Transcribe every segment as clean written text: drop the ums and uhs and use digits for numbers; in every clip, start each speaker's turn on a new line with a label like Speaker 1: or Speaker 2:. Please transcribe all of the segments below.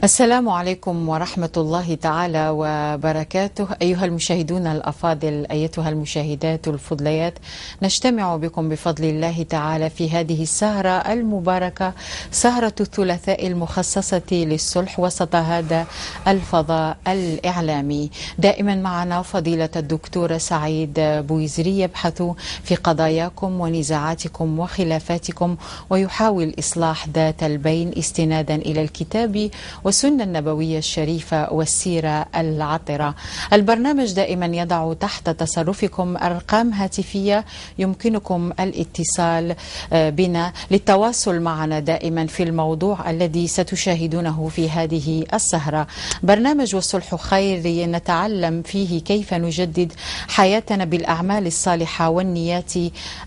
Speaker 1: السلام عليكم ورحمة الله تعالى وبركاته. أيها المشاهدون الأفاضل، أيتها المشاهدات الفضليات، نجتمع بكم بفضل الله تعالى في هذه السهرة المباركة، سهرة الثلاثاء المخصصة للصلح وسط هذا الفضاء الإعلامي. دائما معنا فضيلة الدكتور سعيد بويزري يبحث في قضاياكم ونزاعاتكم وخلافاتكم ويحاول إصلاح ذات البين استنادا إلى الكتاب والسنة النبوية الشريفة والسيرة العطرة. البرنامج دائما يضع تحت تصرفكم أرقام هاتفية يمكنكم الاتصال بنا للتواصل معنا دائما في الموضوع الذي ستشاهدونه في هذه السهرة. برنامج والصلح خير نتعلم فيه كيف نجدد حياتنا بالأعمال الصالحة والنيات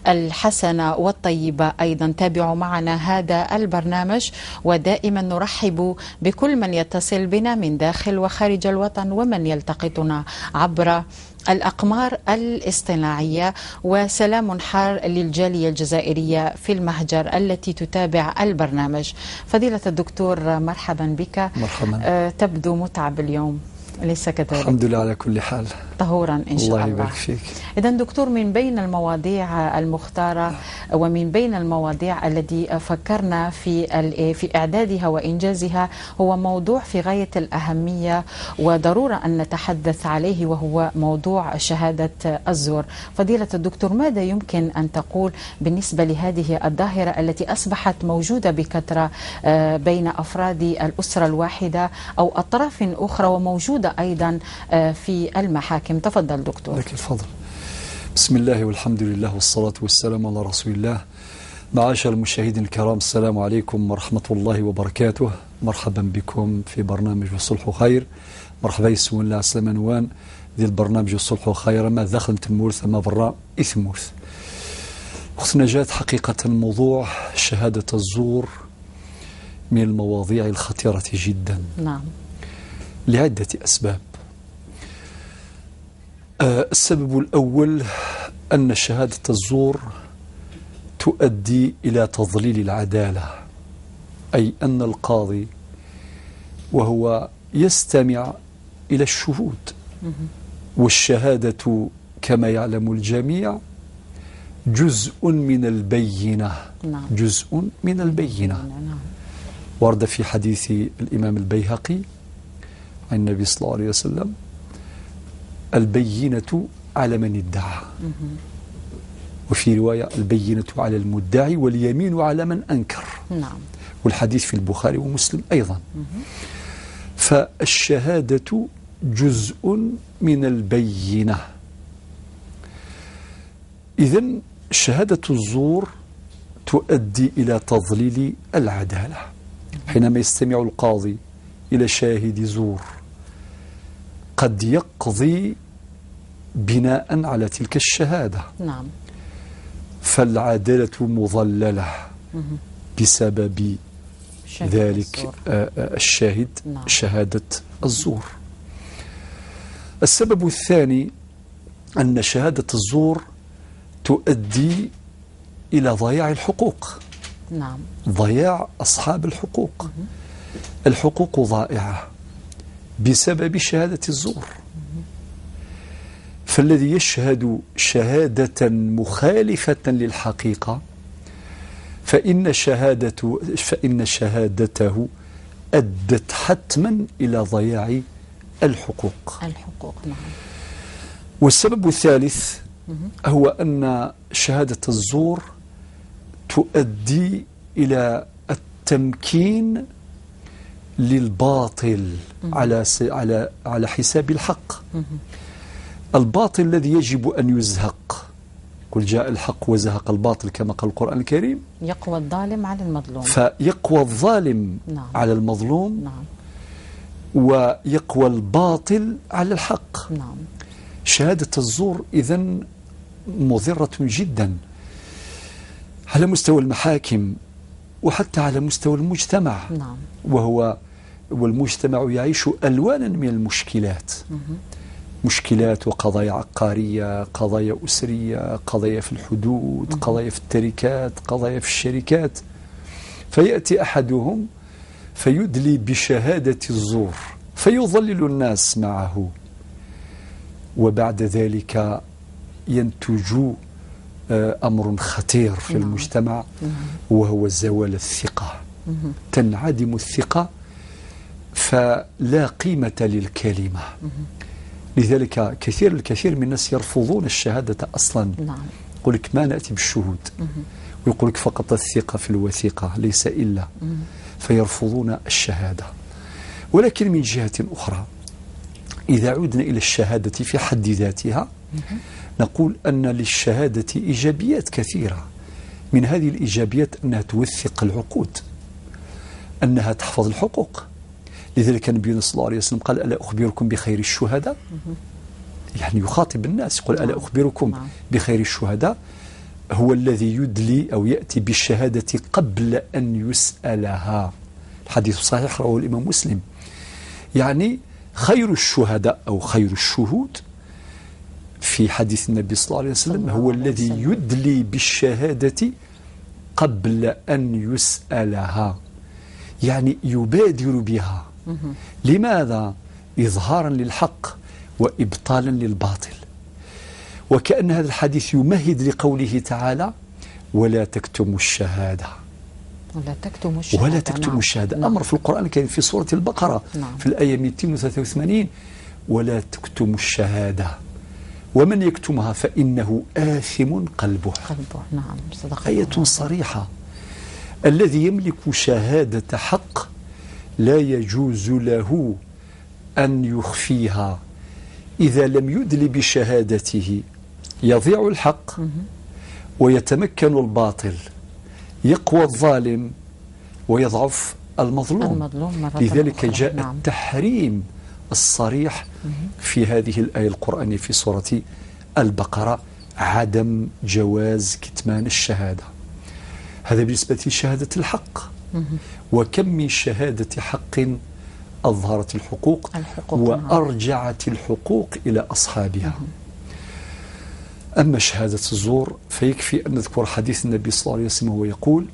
Speaker 1: الحسنة والطيبة. أيضا تابعوا معنا هذا البرنامج، ودائما نرحب بكل من يتصل بنا من داخل وخارج الوطن ومن يلتقطنا عبر الأقمار الاصطناعية. وسلام حار للجالية الجزائرية في المهجر التي تتابع البرنامج. فضيلة الدكتور مرحبا بك.
Speaker 2: مرحبا.
Speaker 1: تبدو متعب اليوم، أليس كذلك؟
Speaker 2: الحمد لله على كل حال،
Speaker 1: طهورا إن شاء الله.
Speaker 2: الله يبارك فيك.
Speaker 1: إذن دكتور، من بين المواضيع المختارة ومن بين المواضيع التي فكرنا في إعدادها وإنجازها هو موضوع في غاية الأهمية وضرورة أن نتحدث عليه، وهو موضوع شهادة الزور. فضيلة الدكتور، ماذا يمكن أن تقول بالنسبة لهذه الظاهرة التي أصبحت موجودة بكثرة بين أفراد الأسرة الواحدة أو أطراف أخرى وموجودة أيضا في المحاكم؟ تفضل دكتور.
Speaker 2: لك الفضل. بسم الله والحمد لله والصلاة والسلام على رسول الله. معاشر المشاهدين الكرام، السلام عليكم ورحمة الله وبركاته. مرحبا بكم في برنامج والصلح خير. مرحبا يسون الله سلام نوان ديال البرنامج والصلح خير. ما داخل تمورث ما برا إثمورث. أختنا جات حقيقة موضوع شهادة الزور من المواضيع الخطيرة جدا.
Speaker 1: نعم.
Speaker 2: لعدة أسباب. السبب الأول أن شهادة الزور تؤدي إلى تضليل العدالة، أي أن القاضي وهو يستمع إلى الشهود، والشهادة كما يعلم الجميع جزء من البينة.
Speaker 1: نعم.
Speaker 2: جزء من البينة.
Speaker 1: نعم.
Speaker 2: ورد في حديث الإمام البيهقي عن النبي صلى الله عليه وسلم: البينة على من ادعى، وفي رواية البينة على المدعي واليمين على من أنكر.
Speaker 1: نعم.
Speaker 2: والحديث في البخاري ومسلم أيضا. فالشهادة جزء من البينة. إذن شهادة الزور تؤدي إلى تضليل العدالة. حينما يستمع القاضي إلى شاهد زور قد يقضي بناء على تلك الشهادة.
Speaker 1: نعم.
Speaker 2: فالعدالة مضللة بسبب ذلك الشاهد.
Speaker 1: نعم.
Speaker 2: شهادة الزور. السبب الثاني أن شهادة الزور تؤدي إلى ضياع الحقوق.
Speaker 1: نعم.
Speaker 2: ضياع أصحاب الحقوق. الحقوق ضائعة بسبب شهادة الزور. فالذي يشهد شهادة مخالفة للحقيقة فإن شهادته أدت حتما إلى ضياع الحقوق.
Speaker 1: نعم.
Speaker 2: والسبب الثالث هو أن شهادة الزور تؤدي إلى التمكين للباطل على حساب الحق. الباطل الذي يجب أن يزهق. قل جاء الحق وزهق الباطل كما قال القرآن الكريم.
Speaker 1: يقوى الظالم على المظلوم.
Speaker 2: فيقوى الظالم
Speaker 1: نعم.
Speaker 2: على المظلوم.
Speaker 1: نعم.
Speaker 2: ويقوى الباطل على الحق.
Speaker 1: نعم.
Speaker 2: شهادة الزور إذن مضرة جدا على مستوى المحاكم وحتى على مستوى المجتمع.
Speaker 1: نعم.
Speaker 2: والمجتمع يعيش ألوانا من المشكلات. مشكلات وقضايا عقارية، قضايا أسرية، قضايا في الحدود، قضايا في التركات، قضايا في الشركات. فيأتي أحدهم فيدلي بشهادة الزور فيضلل الناس معه، وبعد ذلك ينتج أمر خطير في المجتمع، وهو زوال الثقة. تنعدم الثقة فلا قيمة للكلمة. لذلك الكثير من الناس يرفضون الشهادة أصلا. يقول لك ما نأتي بالشهود، ويقول لك فقط الثقة في الوثيقة ليس إلا، فيرفضون الشهادة. ولكن من جهة أخرى إذا عدنا إلى الشهادة في حد ذاتها نقول أن للشهادة إيجابيات كثيرة. من هذه الإيجابيات أنها توثق العقود، أنها تحفظ الحقوق. لذلك النبي صلى الله عليه وسلم قال ألا أخبركم بخير الشهداء، يعني يخاطب الناس يقول ألا أخبركم بخير الشهداء، هو الذي يدلي أو يأتي بالشهادة قبل أن يسألها. الحديث صحيح رواه الإمام مسلم. يعني خير الشهداء أو خير الشهود في حديث النبي صلى الله عليه وسلم هو الذي يدلي بالشهادة قبل أن يسألها، يعني يبادر بها. لماذا؟ إظهارا للحق وإبطالا للباطل. وكأن هذا الحديث يمهد لقوله تعالى ولا تكتموا الشهادة. ولا تكتموا الشهادة. أمر في القرآن الكريم في سورة البقرة في الآية 283 ولا تكتموا الشهادة ومن يكتمها فإنه آثم قلبه. آية صريحة. الذي يملك شهادة حق لا يجوز له أن يخفيها. إذا لم يدل بشهادته يضيع الحق ويتمكن الباطل، يقوى الظالم ويضعف المظلوم. لذلك جاء التحريم الصريح في هذه الآية القرآنية في سورة البقرة، عدم جواز كتمان الشهادة. هذا بالنسبة لشهادة الحق. وكم من شهادة حق أظهرت الحقوق وأرجعت الحقوق إلى أصحابها. أما شهادة الزور فيكفي أن نذكر حديث النبي صلى الله عليه وسلم وهو يقول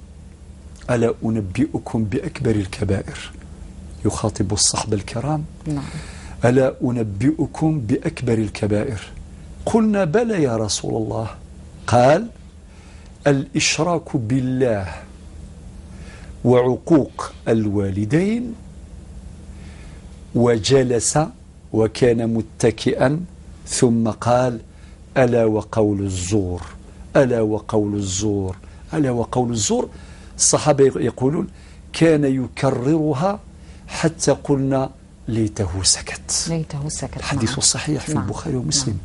Speaker 2: ألا أنبئكم بأكبر الكبائر، يخاطب الصحابة الكرام. ألا أنبئكم بأكبر الكبائر؟ قلنا بلى يا رسول الله. قال الإشراك بالله وعقوق الوالدين. وجلس وكان متكئا ثم قال ألا وقول الزور، ألا وقول الزور، ألا وقول الزور. الصحابة يقولون كان يكررها حتى قلنا ليته سكت. الحديث الصحيح في البخاري ومسلم.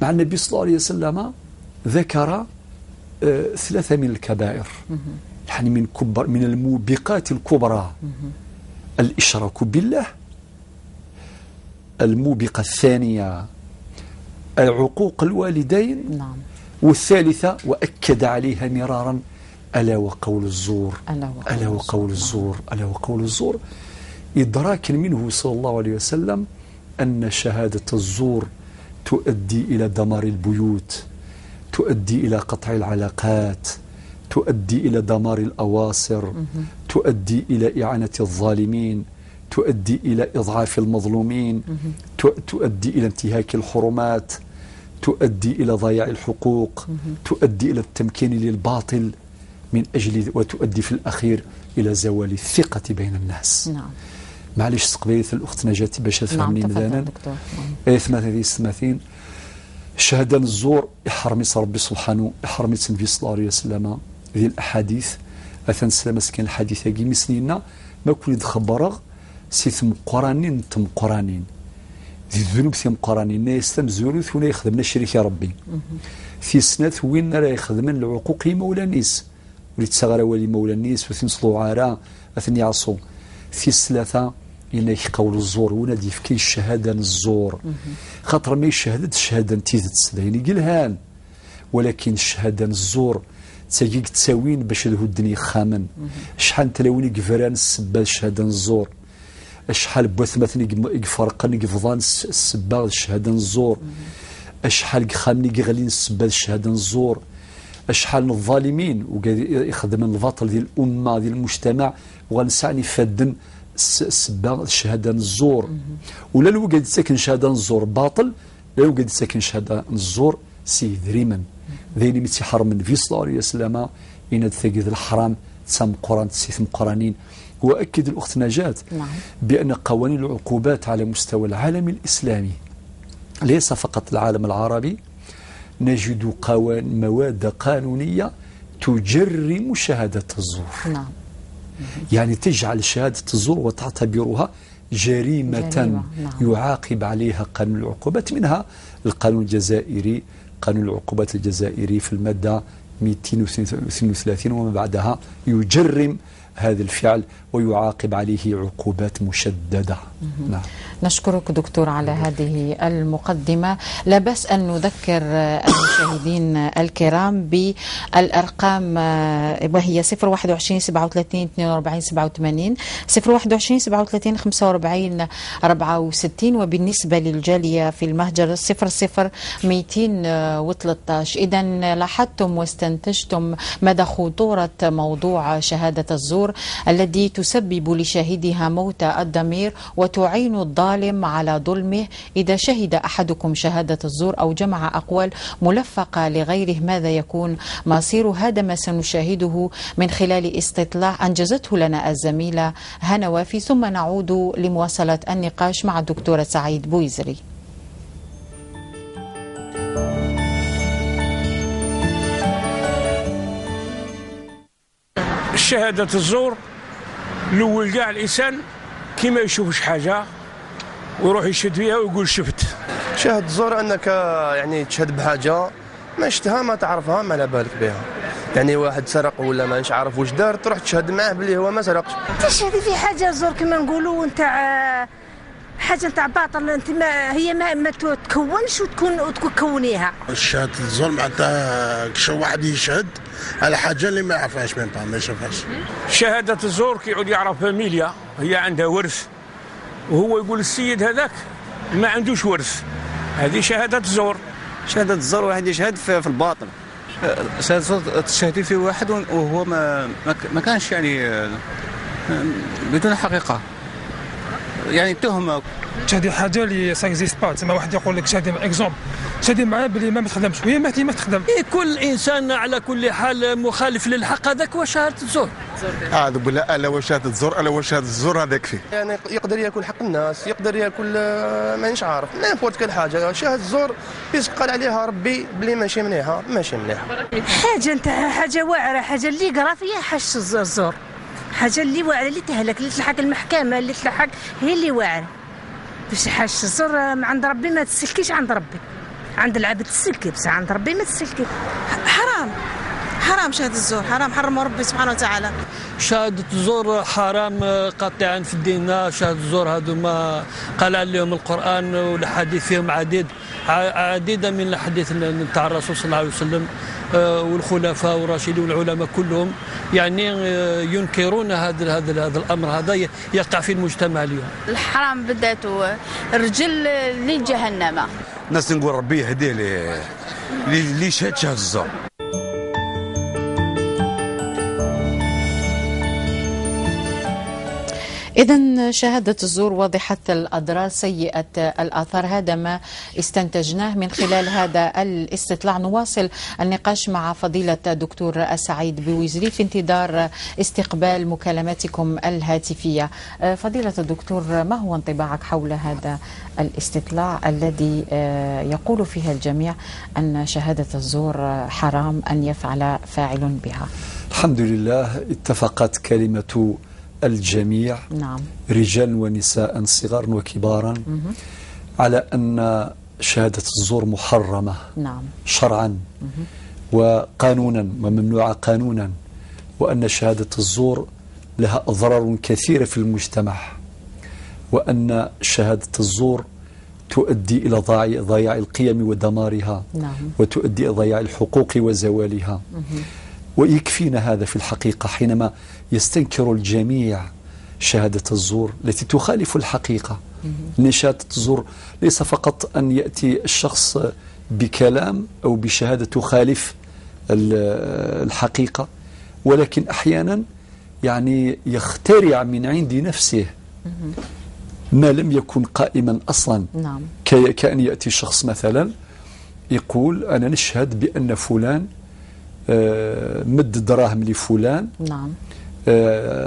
Speaker 2: مع النبي صلى الله عليه وسلم ذكر 3 من الكبائر، يعني من الموبقات الكبرى. الإشراك بالله، الموبقة الثانية عقوق الوالدين، والثالثة وأكد عليها مرارا ألا وقول الزور، ألا وقول الزور، ألا وقول الزور. إدراكا منه صلى الله عليه وسلم أن شهادة الزور تؤدي إلى دمار البيوت، تؤدي إلى قطع العلاقات، تؤدي إلى دمار الأواصر، تؤدي إلى إعانة الظالمين، تؤدي إلى إضعاف المظلومين، تؤدي إلى انتهاك الحرمات، تؤدي إلى ضياع الحقوق، تؤدي إلى التمكين للباطل من أجل، وتؤدي في الأخير إلى زوال الثقة بين الناس. معليش استقبلت الأخت نجاة باش تفهمني مزانا. آية 38 شهادة الزور يحرمت ربي سبحانه، يحرمت النبي صلى الله عليه وسلم ذي الأحاديث أثن سلامة كان الحديث كي مسنينا ما كل خبرغ سيثم قرانين تم قرانين ذي الذنوب ثم قرانين نا يستم زوروث ونا يخدمنا الشريك يا ربي في سنات وين راه يخدمن العقوق مولا الناس وليت صغار ولي مولا الناس وثنصلوا عارا أثني يعصوا في الثلاثة إن يقول الزور ونادي في كي الشهادة الزور خاطر ما يشهد الشهادة نتيزت يعني قلهان، ولكن الشهادة الزور تساقيك تساوين باش له الدنيا خامن. شحال تلاوني قفران السبا الشهادة الزور، شحال بوث مثلا يفرقن قفضان السبا الشهادة الزور، شحال خامني قغلين السبا الشهادة الزور، شحال الظالمين ويخدم الباطل ديال الامه ديال المجتمع وغنسعني فادن السبه الشهاده الزور ولا لو قد ساكن شهاده الزور باطل لا لو قد ساكن شهاده الزور سيد ريما ذيني متي حرم النبي صلى الله عليه وسلم إن تثقيد الحرام تسام قران تسيثم قرانين. واكد الاخت نجاة بان قوانين العقوبات على مستوى العالم الاسلامي ليس فقط العالم العربي نجد مواد قانونيه تجرم شهاده الزور.
Speaker 1: نعم.
Speaker 2: يعني تجعل شهاده الزور وتعتبرها جريمة. نعم. يعاقب عليها قانون العقوبات منها القانون الجزائري قانون العقوبات الجزائري في المادة 232 وما بعدها يجرم هذا الفعل ويعاقب عليه عقوبات مشددة. نعم.
Speaker 1: نشكرك دكتور على هذه المقدمة. لا بأس أن نذكر المشاهدين الكرام بالأرقام وهي 021 37 42 87 021 37 45 64 وبالنسبة للجالية في المهجر 00 213. إذا لاحظتم واستنتجتم مدى خطورة موضوع شهادة الزور الذي تسبب لشاهدها موت الضمير وتعين الظالم على ظلمه. إذا شهد أحدكم شهادة الزور أو جمع أقوال ملفقة لغيره ماذا يكون مصيره؟ هذا ما سنشاهده من خلال استطلاع أنجزته لنا الزميلة هنا وافي، ثم نعود لمواصلة النقاش مع الدكتورة سعيد بويزري.
Speaker 3: شهادة الزور الأول كاع الإنسان كيما يشوفش حاجة ويروح يشهد فيها ويقول شفت.
Speaker 4: شهادة الزور أنك يعني تشهد بحاجة ما شفتها ما تعرفها ما لا بالك بها. يعني واحد سرق ولا ما نش عارف واش دار تروح تشهد معاه بلي هو ما سرقش.
Speaker 5: تشهد في حاجة زور كما نقولوا نتاع حاجة نتاع باطل انت ما تكونش وتكونيها.
Speaker 6: شهادة الزور معناتها كشو واحد يشهد على حاجة اللي ما يعرفهاش ما يشوفهاش.
Speaker 3: شهادة الزور كيعود يعرف فاميليا هي عندها ورث وهو يقول السيد هذاك ما عندوش ورث، هذه شهادة الزور.
Speaker 7: شهادة الزور واحد يشهد في الباطل. شهادة الزور تشهدي في واحد وهو ما كانش يعني بدون حقيقة، يعني تهمة.
Speaker 8: تشهدي حاجه اللي ساكزيست با، تسمى واحد يقول لك شهدي اكزومبل شهدي معاه بلي ما تخدمش وهي ما تخدم.
Speaker 9: كل انسان على كل حال مخالف للحق، هذاك هو شهاده الزور.
Speaker 6: اعوذ بالله، الا وشهاده الزور الا وشهاده الزور هذاك فيه.
Speaker 4: يعني يقدر ياكل حق الناس، يقدر ياكل مانيش عارف نيمبورت كل حاجه. شهاده الزور بيس قال عليها ربي بلي ماشي مليحه ماشي مليحه.
Speaker 5: حاجه نتاع حاجه واعره، حاجه اللي قرا فيها حش الزور، حاجه اللي واعره اللي تهلك اللي تلحق المحكمه اللي تلحق هي اللي واعره. باش حاش الزور عند ربي ما تسلكيش، عند ربي عند العبد تسلكي بس عند ربي ما تسلكي.
Speaker 10: حرام شهادة الزور، حرام حرمه ربي سبحانه وتعالى.
Speaker 9: شهادة الزور حرام قاطعا في الدين. شهادة الزور هذو ما قال عليهم القرآن والحديث فيهم عديدة من الحديث نتاع الرسول صلى الله عليه وسلم والخلفاء والراشدين والعلماء كلهم يعني ينكرون هذا الأمر هذا يقع في المجتمع اليوم.
Speaker 11: الحرام بداته الرجل لجهنم.
Speaker 6: الناس نقول ربي يهديه اللي شهد شهادة الزور.
Speaker 1: إذن شهادة الزور واضحة الأضرار سيئة الآثار، هذا ما استنتجناه من خلال هذا الاستطلاع. نواصل النقاش مع فضيلة الدكتور سعيد بويزري في انتظار استقبال مكالماتكم الهاتفية. فضيلة الدكتور، ما هو انطباعك حول هذا الاستطلاع الذي يقول فيها الجميع أن شهادة الزور حرام أن يفعل فاعل بها؟
Speaker 2: الحمد لله اتفقت كلمة الجميع،
Speaker 1: نعم، رجال
Speaker 2: ونساء صغارا وكبارا، على أن شهادة الزور محرمة،
Speaker 1: نعم،
Speaker 2: شرعا وقانونا وممنوعة قانونا، وأن شهادة الزور لها أضرار كثيرة في المجتمع، وأن شهادة الزور تؤدي إلى ضياع القيم ودمارها،
Speaker 1: نعم،
Speaker 2: وتؤدي إلى ضياع الحقوق وزوالها. ويكفينا هذا في الحقيقة حينما يستنكر الجميع شهادة الزور التي تخالف الحقيقة. إن شهادة الزور ليس فقط أن يأتي الشخص بكلام أو بشهادة تخالف الحقيقة، ولكن أحيانا يعني يخترع من عند نفسه ما لم يكن قائما أصلا.
Speaker 1: نعم.
Speaker 2: كأن يأتي شخص مثلا يقول أنا نشهد بأن فلان مد دراهم لفلان
Speaker 1: نعم.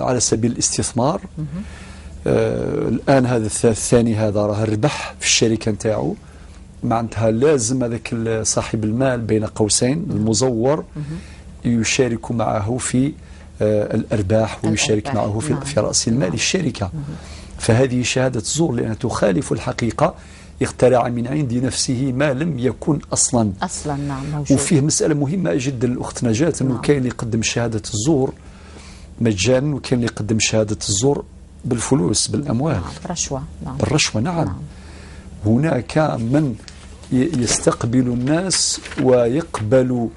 Speaker 2: على سبيل الاستثمار. الآن هذا الثاني هذا راه ربح في الشركة نتاعو، معناتها لازم هذاك صاحب المال بين قوسين المزور يشارك معه في الأرباح ويشارك معه في رأس المال الشركة. فهذه شهادة زور لأنها تخالف الحقيقة، اخترع من عند نفسه ما لم يكن أصلا.
Speaker 1: نعم موجود.
Speaker 2: وفيه مسألة مهمة جدا الأخت نجاة، أنه كاين اللي يقدم شهادة الزور مجانا، وكاين اللي يقدم شهادة الزور بالفلوس بالأموال.
Speaker 1: نعم. رشوة. نعم.
Speaker 2: بالرشوة. نعم. هناك من يستقبل الناس ويقبل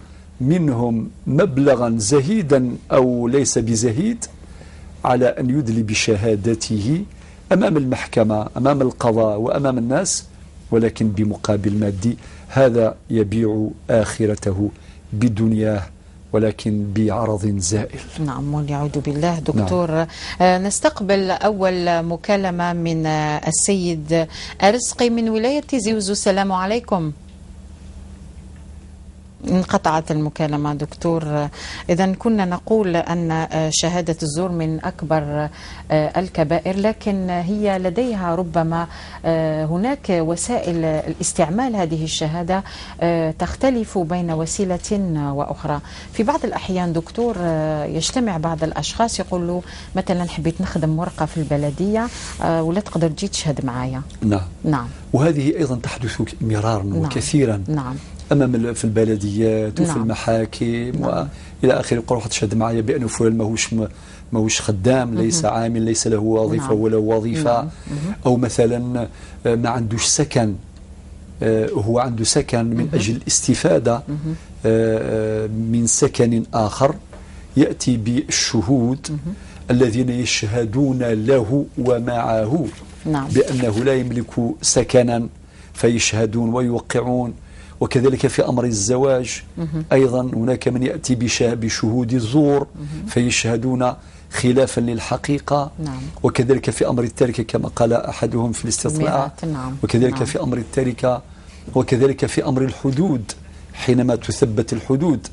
Speaker 2: منهم مبلغا زهيدا أو ليس بزهيد على أن يدلي بشهادته أمام المحكمة أمام القضاء وأمام الناس، ولكن بمقابل مادي. هذا يبيع آخرته بدنياه ولكن بعرض زائل.
Speaker 1: نعم والعياذ بالله. دكتور، نعم. نستقبل أول مكالمة من السيد أرزقي من ولاية زيوز. السلام عليكم. انقطعت المكالمة دكتور. إذا كنا نقول أن شهادة الزور من أكبر الكبائر، لكن هي لديها ربما هناك وسائل الاستعمال هذه الشهادة تختلف بين وسيلة وأخرى. في بعض الأحيان دكتور يجتمع بعض الأشخاص يقول له مثلا حبيت نخدم ورقة في البلدية ولا تقدر تجي تشهد معايا.
Speaker 2: نعم. وهذه أيضا تحدث مرارا وكثيرا.
Speaker 1: نعم.
Speaker 2: أمام في البلديات وفي المحاكم وإلى آخره. يقول واحد شهد معايا بأنه فلان ماهوش خدام، ليس عامل، ليس له وظيفة ولا وظيفة، أو مثلا ما عندوش سكن، هو عنده سكن من أجل الاستفادة من سكن آخر، يأتي بالشهود الذين يشهدون له ومعه بأنه لا يملك سكنا فيشهدون ويوقعون. وكذلك في أمر الزواج أيضا هناك من يأتي بشهود الزور فيشهدون خلافا للحقيقة. وكذلك في أمر التركة كما قال أحدهم في الاستطلاع. وكذلك في أمر التركة، وكذلك في أمر الحدود حينما تثبت الحدود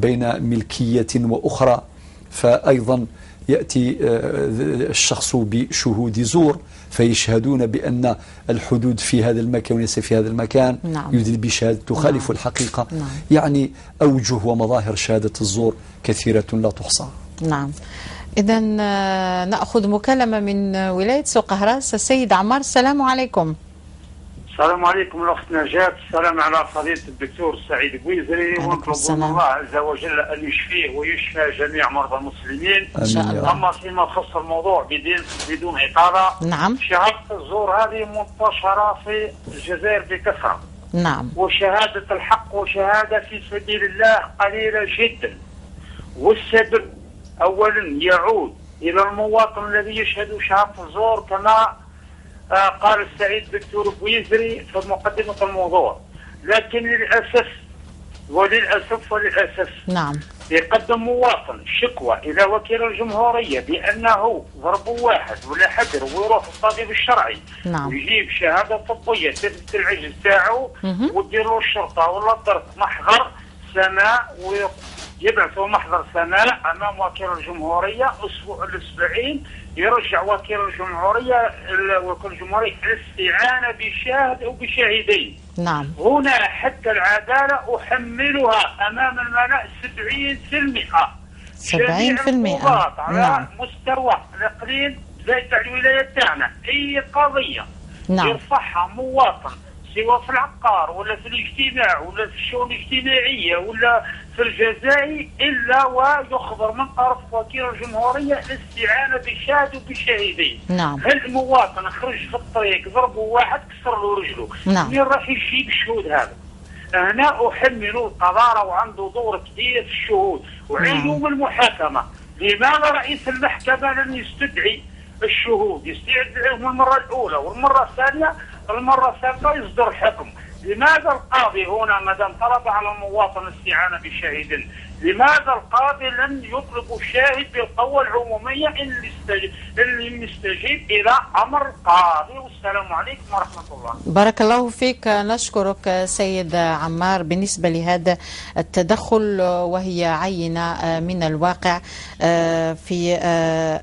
Speaker 2: بين ملكية وأخرى، فأيضا يأتي الشخص بشهود زور فيشهدون بأن الحدود في هذا المكان وليس في هذا المكان. يدل بشهادة تخالف الحقيقة. يعني أوجه ومظاهر شهادة الزور كثيرة لا تحصى.
Speaker 1: نعم. إذا نأخذ مكالمة من ولاية سوق هراس. السيد عمار. السلام عليكم.
Speaker 12: السلام عليكم الأخت نجاة. السلام على فضيلة الدكتور سعيد بويزري، ونطلب من الله عز وجل أن يشفيه ويشفى جميع مرضى المسلمين. أما فيما يخص الموضوع بدون إطالة،
Speaker 1: نعم.
Speaker 12: شهادة الزور هذه منتشرة في الجزائر بكثرة.
Speaker 1: نعم.
Speaker 12: وشهادة الحق وشهادة في سبيل الله قليلة جدا. والسبب أولا يعود إلى المواطن الذي يشهد شهادة الزور كما قال السعيد دكتور بويزري في مقدمة الموضوع. لكن للأسف
Speaker 1: نعم.
Speaker 12: يقدم مواطن شكوى إلى وكيل الجمهورية بأنه ضربوا واحد ولا حجر، ويروح الطبيب الشرعي ويجيب شهادة طبية تثبت العجز تاعو وتدير له الشرطة ولا الضرب محضر سماء، ويبعثوا محضر سماء أمام وكيل الجمهورية أسبوع الأسبوعين، يرجع وكيل الجمهورية الاستعانة بشاهد أو بشاهدين.
Speaker 1: نعم.
Speaker 12: هنا حتى العدالة أحملها أمام الملأ 70%.
Speaker 1: 70%
Speaker 12: على مستوى الإقليم زي الولاية تاعنا أي قضية يرفعها مواطن سواء في العقار ولا في الاجتماع ولا في الشؤون الاجتماعية ولا في الجزائر إلا ويخبر من طرف وكيل الجمهورية الاستعانة بشاهد وبشاهدين. هل المواطن خرج في الطريق ضربوا واحد كسر له رجله، مين راح يجيب الشهود هذا؟ هنا أحملوا القضاء وعنده دور كبير في الشهود وعندهم المحاكمة. لماذا رئيس المحكمة لم يستدعي الشهود؟ يستدعيهم المرة الأولى والمرة الثانية، المرة الثالثة يصدر حكم. لماذا القاضي هنا ما دام طلب على المواطن الاستعانة بشاهد، لماذا القاضي لم يطلب الشاهد بالقوة العمومية اللي مستجيب إلى أمر القاضي؟ والسلام عليكم ورحمة الله.
Speaker 1: بارك الله فيك، نشكرك سيد عمار. بالنسبة لهذا التدخل وهي عينة من الواقع في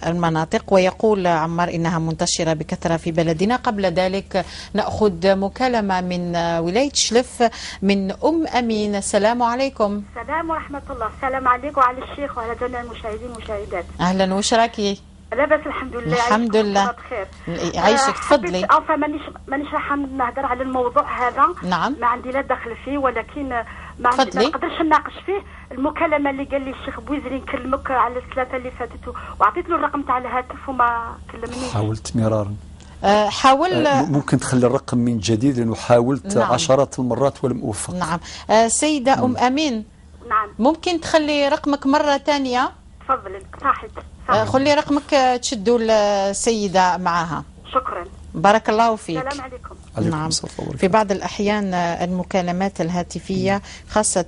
Speaker 1: المناطق، ويقول عمار إنها منتشرة بكثرة في بلدنا. قبل ذلك نأخذ مكالمة من ولاية شلف من أمين. السلام عليكم.
Speaker 13: السلام ورحمة الله. السلام عليكم وعلى الشيخ وعلى جميع المشاهدين والمشاهدات.
Speaker 1: أهلا، وش راكي؟
Speaker 13: لاباس الحمد لله.
Speaker 1: الحمد لله
Speaker 13: بخير.
Speaker 1: عايشك، تفضلي.
Speaker 13: مانيش راح نهضر على الموضوع هذا.
Speaker 1: نعم.
Speaker 13: ما عندي لا دخل فيه، ولكن ما نقدرش نناقش فيه. المكالمة اللي قال لي الشيخ بويزري نكلمك على الثلاثة اللي فاتت، وعطيت له الرقم تاع الهاتف وما كلمنيش.
Speaker 2: حاولت مرارا.
Speaker 1: حاول
Speaker 2: ممكن تخلي الرقم من جديد، لأنه حاولت
Speaker 1: نعم.
Speaker 2: عشرات المرات ولم أوفق.
Speaker 1: نعم. سيدة أمين.
Speaker 13: نعم.
Speaker 1: ممكن تخلي رقمك مرة ثانية؟
Speaker 13: تفضلي. صحيح.
Speaker 1: خلي رقمك تشدوا السيدة معها.
Speaker 13: شكرا.
Speaker 1: بارك الله فيك.
Speaker 13: السلام عليكم.
Speaker 1: نعم. في بعض الأحيان المكالمات الهاتفية خاصة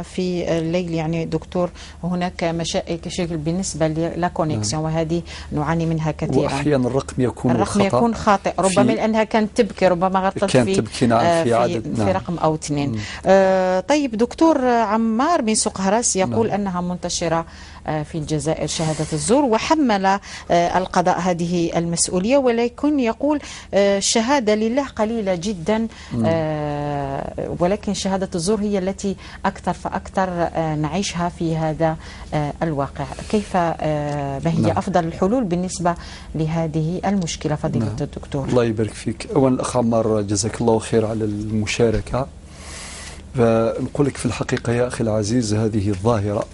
Speaker 1: في الليل يعني دكتور هناك مشاكل بالنسبة للكونيكسيون، وهذه نعاني منها كثيرا.
Speaker 2: وأحيانا الرقم
Speaker 1: يكون خاطئ، ربما لأنها كانت تبكي، ربما غلطت في رقم أو اثنين. طيب دكتور عمار من سوق هراس يقول أنها منتشرة في الجزائر شهادة الزور، وحمل القضاء هذه المسؤولية، ولكن يقول الشهادة لله قليلة جدا، ولكن شهادة الزور هي التي أكثر فأكثر نعيشها في هذا الواقع. كيف ما هي أفضل الحلول بالنسبة لهذه المشكلة فضيلة الدكتور؟
Speaker 2: الله يبارك فيك. أولا الأخ عمار جزاك الله خير على المشاركة. فنقول لك في الحقيقة يا أخي العزيز، هذه الظاهرة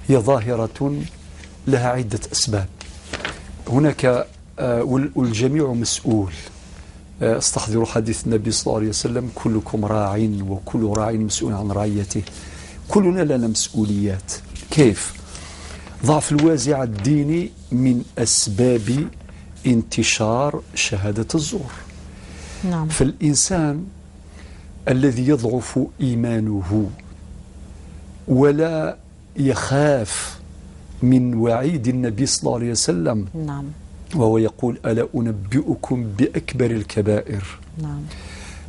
Speaker 2: هي ظاهرة لها عدة أسباب. هناك والجميع مسؤول. استحضروا حديث النبي صلى الله عليه وسلم: كلكم راع وكل راع مسؤول عن رعيته. كلنا لنا مسؤوليات. كيف؟ ضعف الوازع الديني من أسباب انتشار شهادة الزور.
Speaker 1: نعم.
Speaker 2: فالإنسان الذي يضعف إيمانه ولا يخاف من وعيد النبي صلى الله عليه وسلم،
Speaker 1: نعم،
Speaker 2: وهو يقول: ألا أنبئكم بأكبر الكبائر.
Speaker 1: نعم.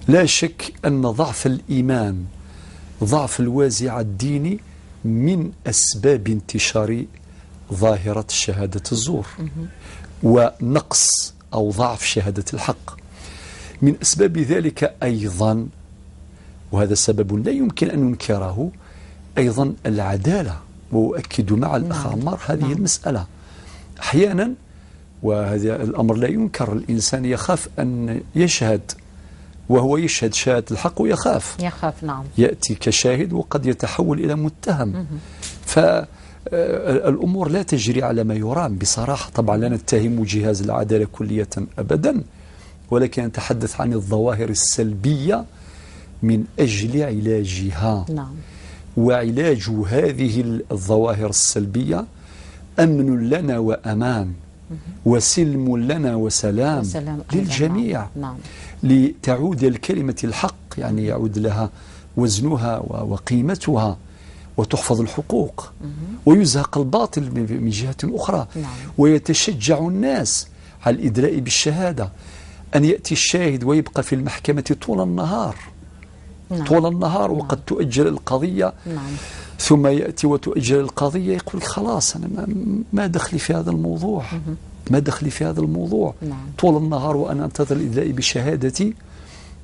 Speaker 2: لا شك أن ضعف الإيمان، ضعف الوازع الديني من أسباب انتشار ظاهرة شهادة الزور ونقص أو ضعف شهادة الحق. من أسباب ذلك أيضا، وهذا سبب لا يمكن أن ننكره، أيضا العدالة. وأؤكد مع الأخ عمار هذه المسألة. أحيانا، وهذا الأمر لا ينكر، الإنسان يخاف أن يشهد، وهو يشهد شهادة الحق ويخاف.
Speaker 1: نعم.
Speaker 2: يأتي كشاهد وقد يتحول إلى متهم. فالأمور لا تجري على ما يرام بصراحة. طبعا لا نتهم جهاز العدالة كلية أبدا، ولكن نتحدث عن الظواهر السلبية من أجل علاجها.
Speaker 1: نعم.
Speaker 2: وعلاج هذه الظواهر السلبية أمن لنا وأمان، وسلم لنا وسلام للجميع.
Speaker 1: نعم.
Speaker 2: لتعود الكلمة الحق، يعني يعود لها وزنها وقيمتها، وتحفظ الحقوق، ويزهق الباطل من جهة أخرى.
Speaker 1: نعم.
Speaker 2: ويتشجع الناس على الإدلاء بالشهادة. أن يأتي الشاهد ويبقى في المحكمة طول النهار.
Speaker 1: نعم.
Speaker 2: طول النهار. نعم. وقد تؤجل القضية.
Speaker 1: نعم.
Speaker 2: ثم يأتي وتؤجل القضية، يقول خلاص أنا ما دخلي في هذا الموضوع. ما دخلي في هذا الموضوع.
Speaker 1: نعم.
Speaker 2: طول النهار وأنا أنتظر الإدلاء بشهادتي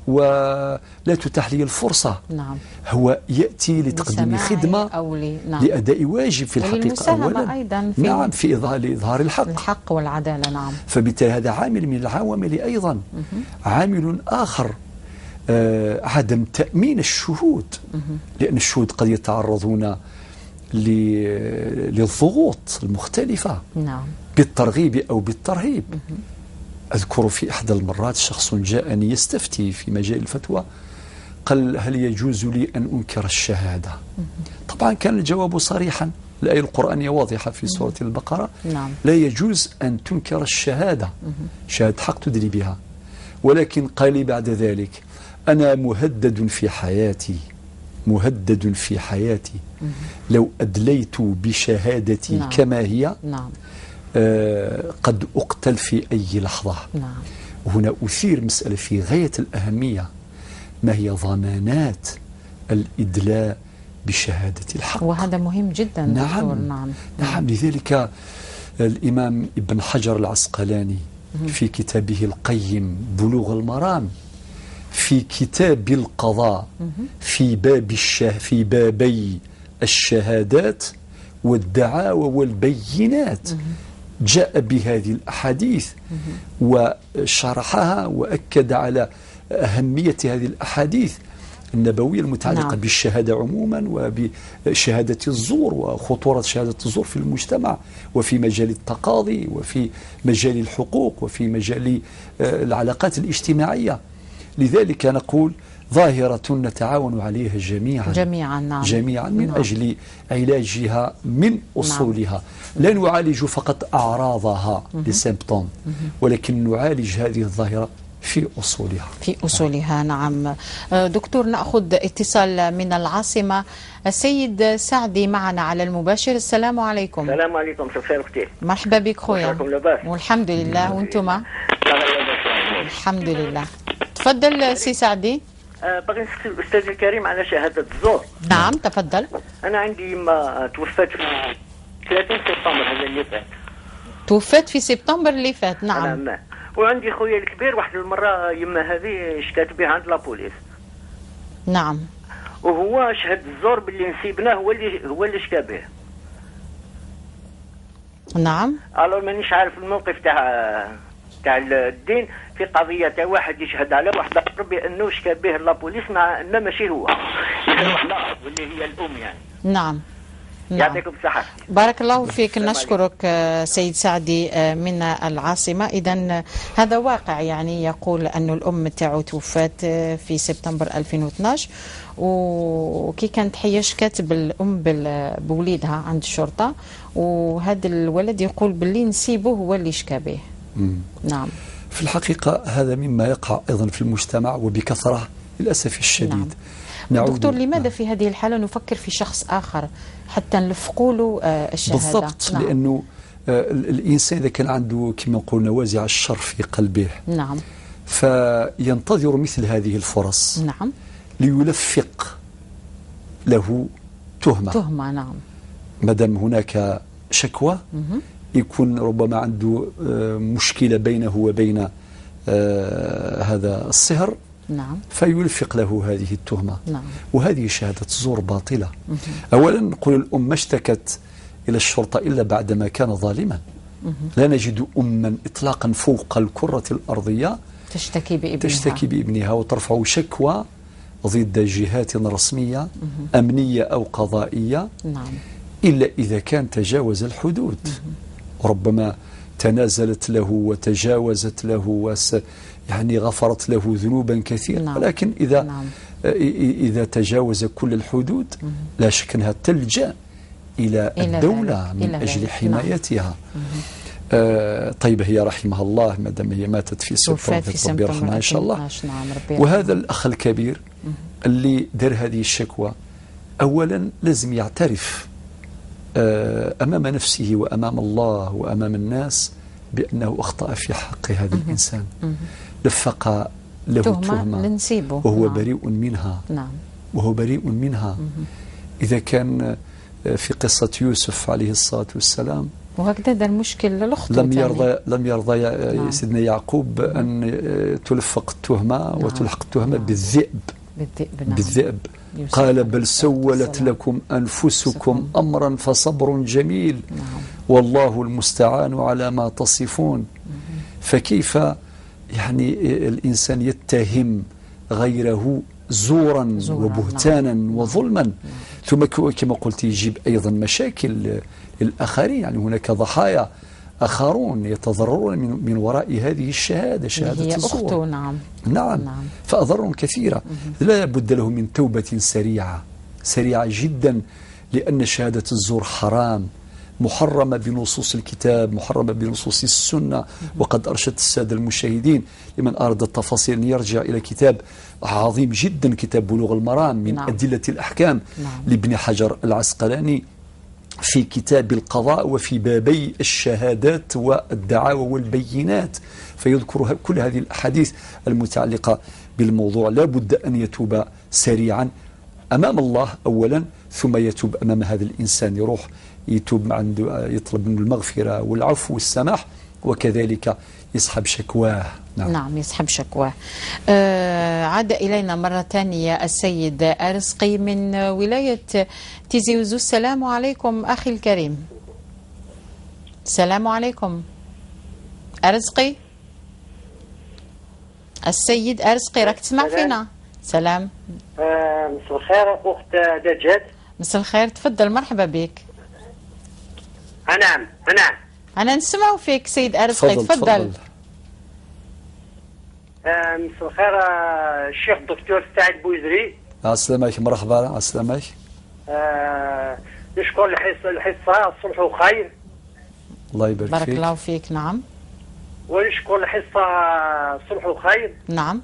Speaker 2: ولا تتاح لي الفرصة.
Speaker 1: نعم.
Speaker 2: هو يأتي لتقديم خدمة
Speaker 1: أو
Speaker 2: نعم. لأداء واجب في الحقيقة أولا.
Speaker 1: أيضا
Speaker 2: نعم، في إظهار
Speaker 1: الحق والعدالة. نعم.
Speaker 2: فبالتالي هذا عامل من العوامل. أيضا عامل آخر عدم تأمين الشهود، لأن الشهود قد يتعرضون للضغوط المختلفة.
Speaker 1: نعم.
Speaker 2: بالترغيب أو بالترهيب. أذكر في إحدى المرات شخص جاءني يستفتي في مجال الفتوى، قال: هل يجوز لي أن أنكر الشهادة؟ طبعا كان الجواب صريحا، الآية القرآنية واضحة في سورة البقرة.
Speaker 1: نعم.
Speaker 2: لا يجوز أن تنكر الشهادة. شهادة حق تدري بها. ولكن قال لي بعد ذلك: أنا مهدد في حياتي، مهدد في حياتي لو أدليت بشهادتي
Speaker 1: نعم.
Speaker 2: كما هي
Speaker 1: نعم.
Speaker 2: قد أقتل في أي لحظة.
Speaker 1: نعم.
Speaker 2: وهنا أثير مسألة في غاية الأهمية، ما هي ضمانات الإدلاء بشهادة الحق؟
Speaker 1: وهذا مهم جدا.
Speaker 2: نعم.
Speaker 1: دكتور. نعم.
Speaker 2: نعم. لذلك الإمام ابن حجر العسقلاني في كتابه القيم بلوغ المرام في كتاب القضاء في بابي الشهادات والدعاوى والبينات جاء بهذه الأحاديث وشرحها وأكد على أهمية هذه الأحاديث النبوية المتعلقة
Speaker 1: نعم.
Speaker 2: بالشهادة عموما وبشهادة الزور وخطورة شهادة الزور في المجتمع وفي مجال التقاضي وفي مجال الحقوق وفي مجال العلاقات الاجتماعية. لذلك نقول ظاهرة نتعاون عليها جميعا
Speaker 1: نعم.
Speaker 2: جميعا من
Speaker 1: نعم.
Speaker 2: أجل علاجها من أصولها. لا نعالج فقط أعراضها لسيمبتوم، ولكن نعالج هذه الظاهرة في أصولها.
Speaker 1: نعم. دكتور، نأخذ اتصال من العاصمة. السيد سعدي معنا على المباشر. السلام عليكم.
Speaker 14: السلام عليكم. شكرا أختي.
Speaker 1: مرحبا بك خويا. والحمد لله. وانتم؟ الحمد لله. تفضل سي سعدي.
Speaker 14: باغي نسأل الأستاذ الكريم على شهادة الزور.
Speaker 1: نعم تفضل.
Speaker 14: أنا عندي يما توفت في 30 سبتمبر هذا اللي فات.
Speaker 1: توفت في سبتمبر اللي فات. نعم.
Speaker 14: نعم. وعندي خويا الكبير واحد المرة يما هذه شكات بها عند لابوليس.
Speaker 1: نعم.
Speaker 14: وهو شهد الزور باللي نسيبناه هو اللي شكا به.
Speaker 1: نعم.
Speaker 14: الو مانيش عارف الموقف تاع الدين في قضيه تاع واحد يشهد على واحد اخر بانه شكا به لابوليس مع انه ماشي هو، لا واللي هي الام يعني.
Speaker 1: نعم.
Speaker 14: يعطيكم الصحة.
Speaker 1: بارك الله فيك. نشكرك سيد سعدي من العاصمة. إذن هذا واقع، يعني يقول أن الأم تاعو توفات في سبتمبر 2012 وكي كانت حية شكات بالأم بوليدها عند الشرطة، وهذا الولد يقول باللي نسيبه هو اللي شكا به. نعم.
Speaker 2: في الحقيقة هذا مما يقع أيضا في المجتمع وبكثرة للأسف الشديد.
Speaker 1: نعم. دكتور، لماذا في هذه الحالة نفكر في شخص آخر حتى نلفقوا له الشهادة؟
Speaker 2: بالضبط.
Speaker 1: نعم.
Speaker 2: لأنه الإنسان إذا كان عنده كما نقول نوازع الشر في قلبه،
Speaker 1: نعم،
Speaker 2: فينتظر مثل هذه الفرص،
Speaker 1: نعم،
Speaker 2: ليلفق له تهمة.
Speaker 1: نعم.
Speaker 2: مادام هناك شكوى يكون ربما عنده مشكلة بينه وبين هذا الصهر،
Speaker 1: نعم،
Speaker 2: فيلفق له هذه التهمة.
Speaker 1: نعم.
Speaker 2: وهذه شهادة زور باطلة. أولا نقول الأم ما اشتكت إلى الشرطة إلا بعدما كان ظالما. لا نجد أما إطلاقا فوق الكرة الأرضية تشتكي بابنها وترفع شكوى ضد جهات رسمية أمنية أو قضائية،
Speaker 1: نعم،
Speaker 2: إلا إذا كان تجاوز الحدود. ربما تنازلت له وتجاوزت له يعني غفرت له ذنوبا كثيرة،
Speaker 1: نعم.
Speaker 2: ولكن إذا تجاوز كل الحدود لا شك أنها تلجأ إلى الدولة من أجل حمايتها. طيب هي رحمها الله ما دام هي ماتت في سبتمبر، ربي يرحمها إن شاء الله. وهذا الأخ الكبير اللي دار هذه الشكوى أولا لازم يعترف أمام نفسه وأمام الله وأمام الناس بأنه أخطأ في حق هذا الإنسان، لفق له تهمة وهو بريء منها.
Speaker 1: نعم.
Speaker 2: وهو بريء منها. إذا كان في قصة يوسف عليه الصلاة والسلام
Speaker 1: وهكذا المشكل للأخت
Speaker 2: لم يرضى نعم. سيدنا يعقوب أن تلفق التهمة، نعم. وتلحق التهمة بالذئب.
Speaker 1: نعم.
Speaker 2: بالذئب. قال بل سولت لكم أنفسكم أمرا فصبر جميل،
Speaker 1: نعم.
Speaker 2: والله المستعان على ما تصفون. فكيف يعني الإنسان يتهم غيره زورا وبهتانا، نعم. وظلما، نعم. ثم كما قلت يجيب أيضا مشاكل للآخرين. يعني هناك ضحايا آخرون يتضررون من وراء هذه الشهادة، شهادة الزور.
Speaker 1: نعم.
Speaker 2: نعم. فأضر كثيرة. لا بد له من توبة سريعة جدا، لأن شهادة الزور حرام محرمة بنصوص الكتاب، محرمة بنصوص السنة. وقد أرشدت السادة المشاهدين لمن أراد التفاصيل أن يرجع إلى كتاب عظيم جدا، كتاب بلوغ المرام من أدلة الأحكام لابن حجر العسقلاني في كتاب القضاء وفي بابي الشهادات والدعاوى والبينات، فيذكر كل هذه الأحاديث المتعلقة بالموضوع. لا بد أن يتوب سريعا أمام الله أولا، ثم يتوب أمام هذا الإنسان، يروح يتوب عنده، يطلب منه المغفرة والعفو والسماح، وكذلك يسحب شكواه.
Speaker 1: نعم يسحب شكواه. عاد إلينا مرة ثانية السيد أرزقي من ولاية تيزي وزو. السلام عليكم أخي الكريم. السلام عليكم أرزقي. السيد أرزقي راك تسمع فينا؟ سلام.
Speaker 15: مساء الخير أخت دجاج.
Speaker 1: مساء الخير، تفضل مرحبا بك.
Speaker 15: نعم
Speaker 1: أنا نسمع فيك سيد أرزقي، تفضل.
Speaker 15: مساء الخير الشيخ الدكتور سعد بوزري.
Speaker 2: عسلامك، مرحبا، عسلامك.
Speaker 15: نشكر الحصة الصلح وخير.
Speaker 2: الله يبارك فيك.
Speaker 1: بارك الله فيك. نعم.
Speaker 15: ونشكر الحصة الصلح وخير.
Speaker 1: نعم.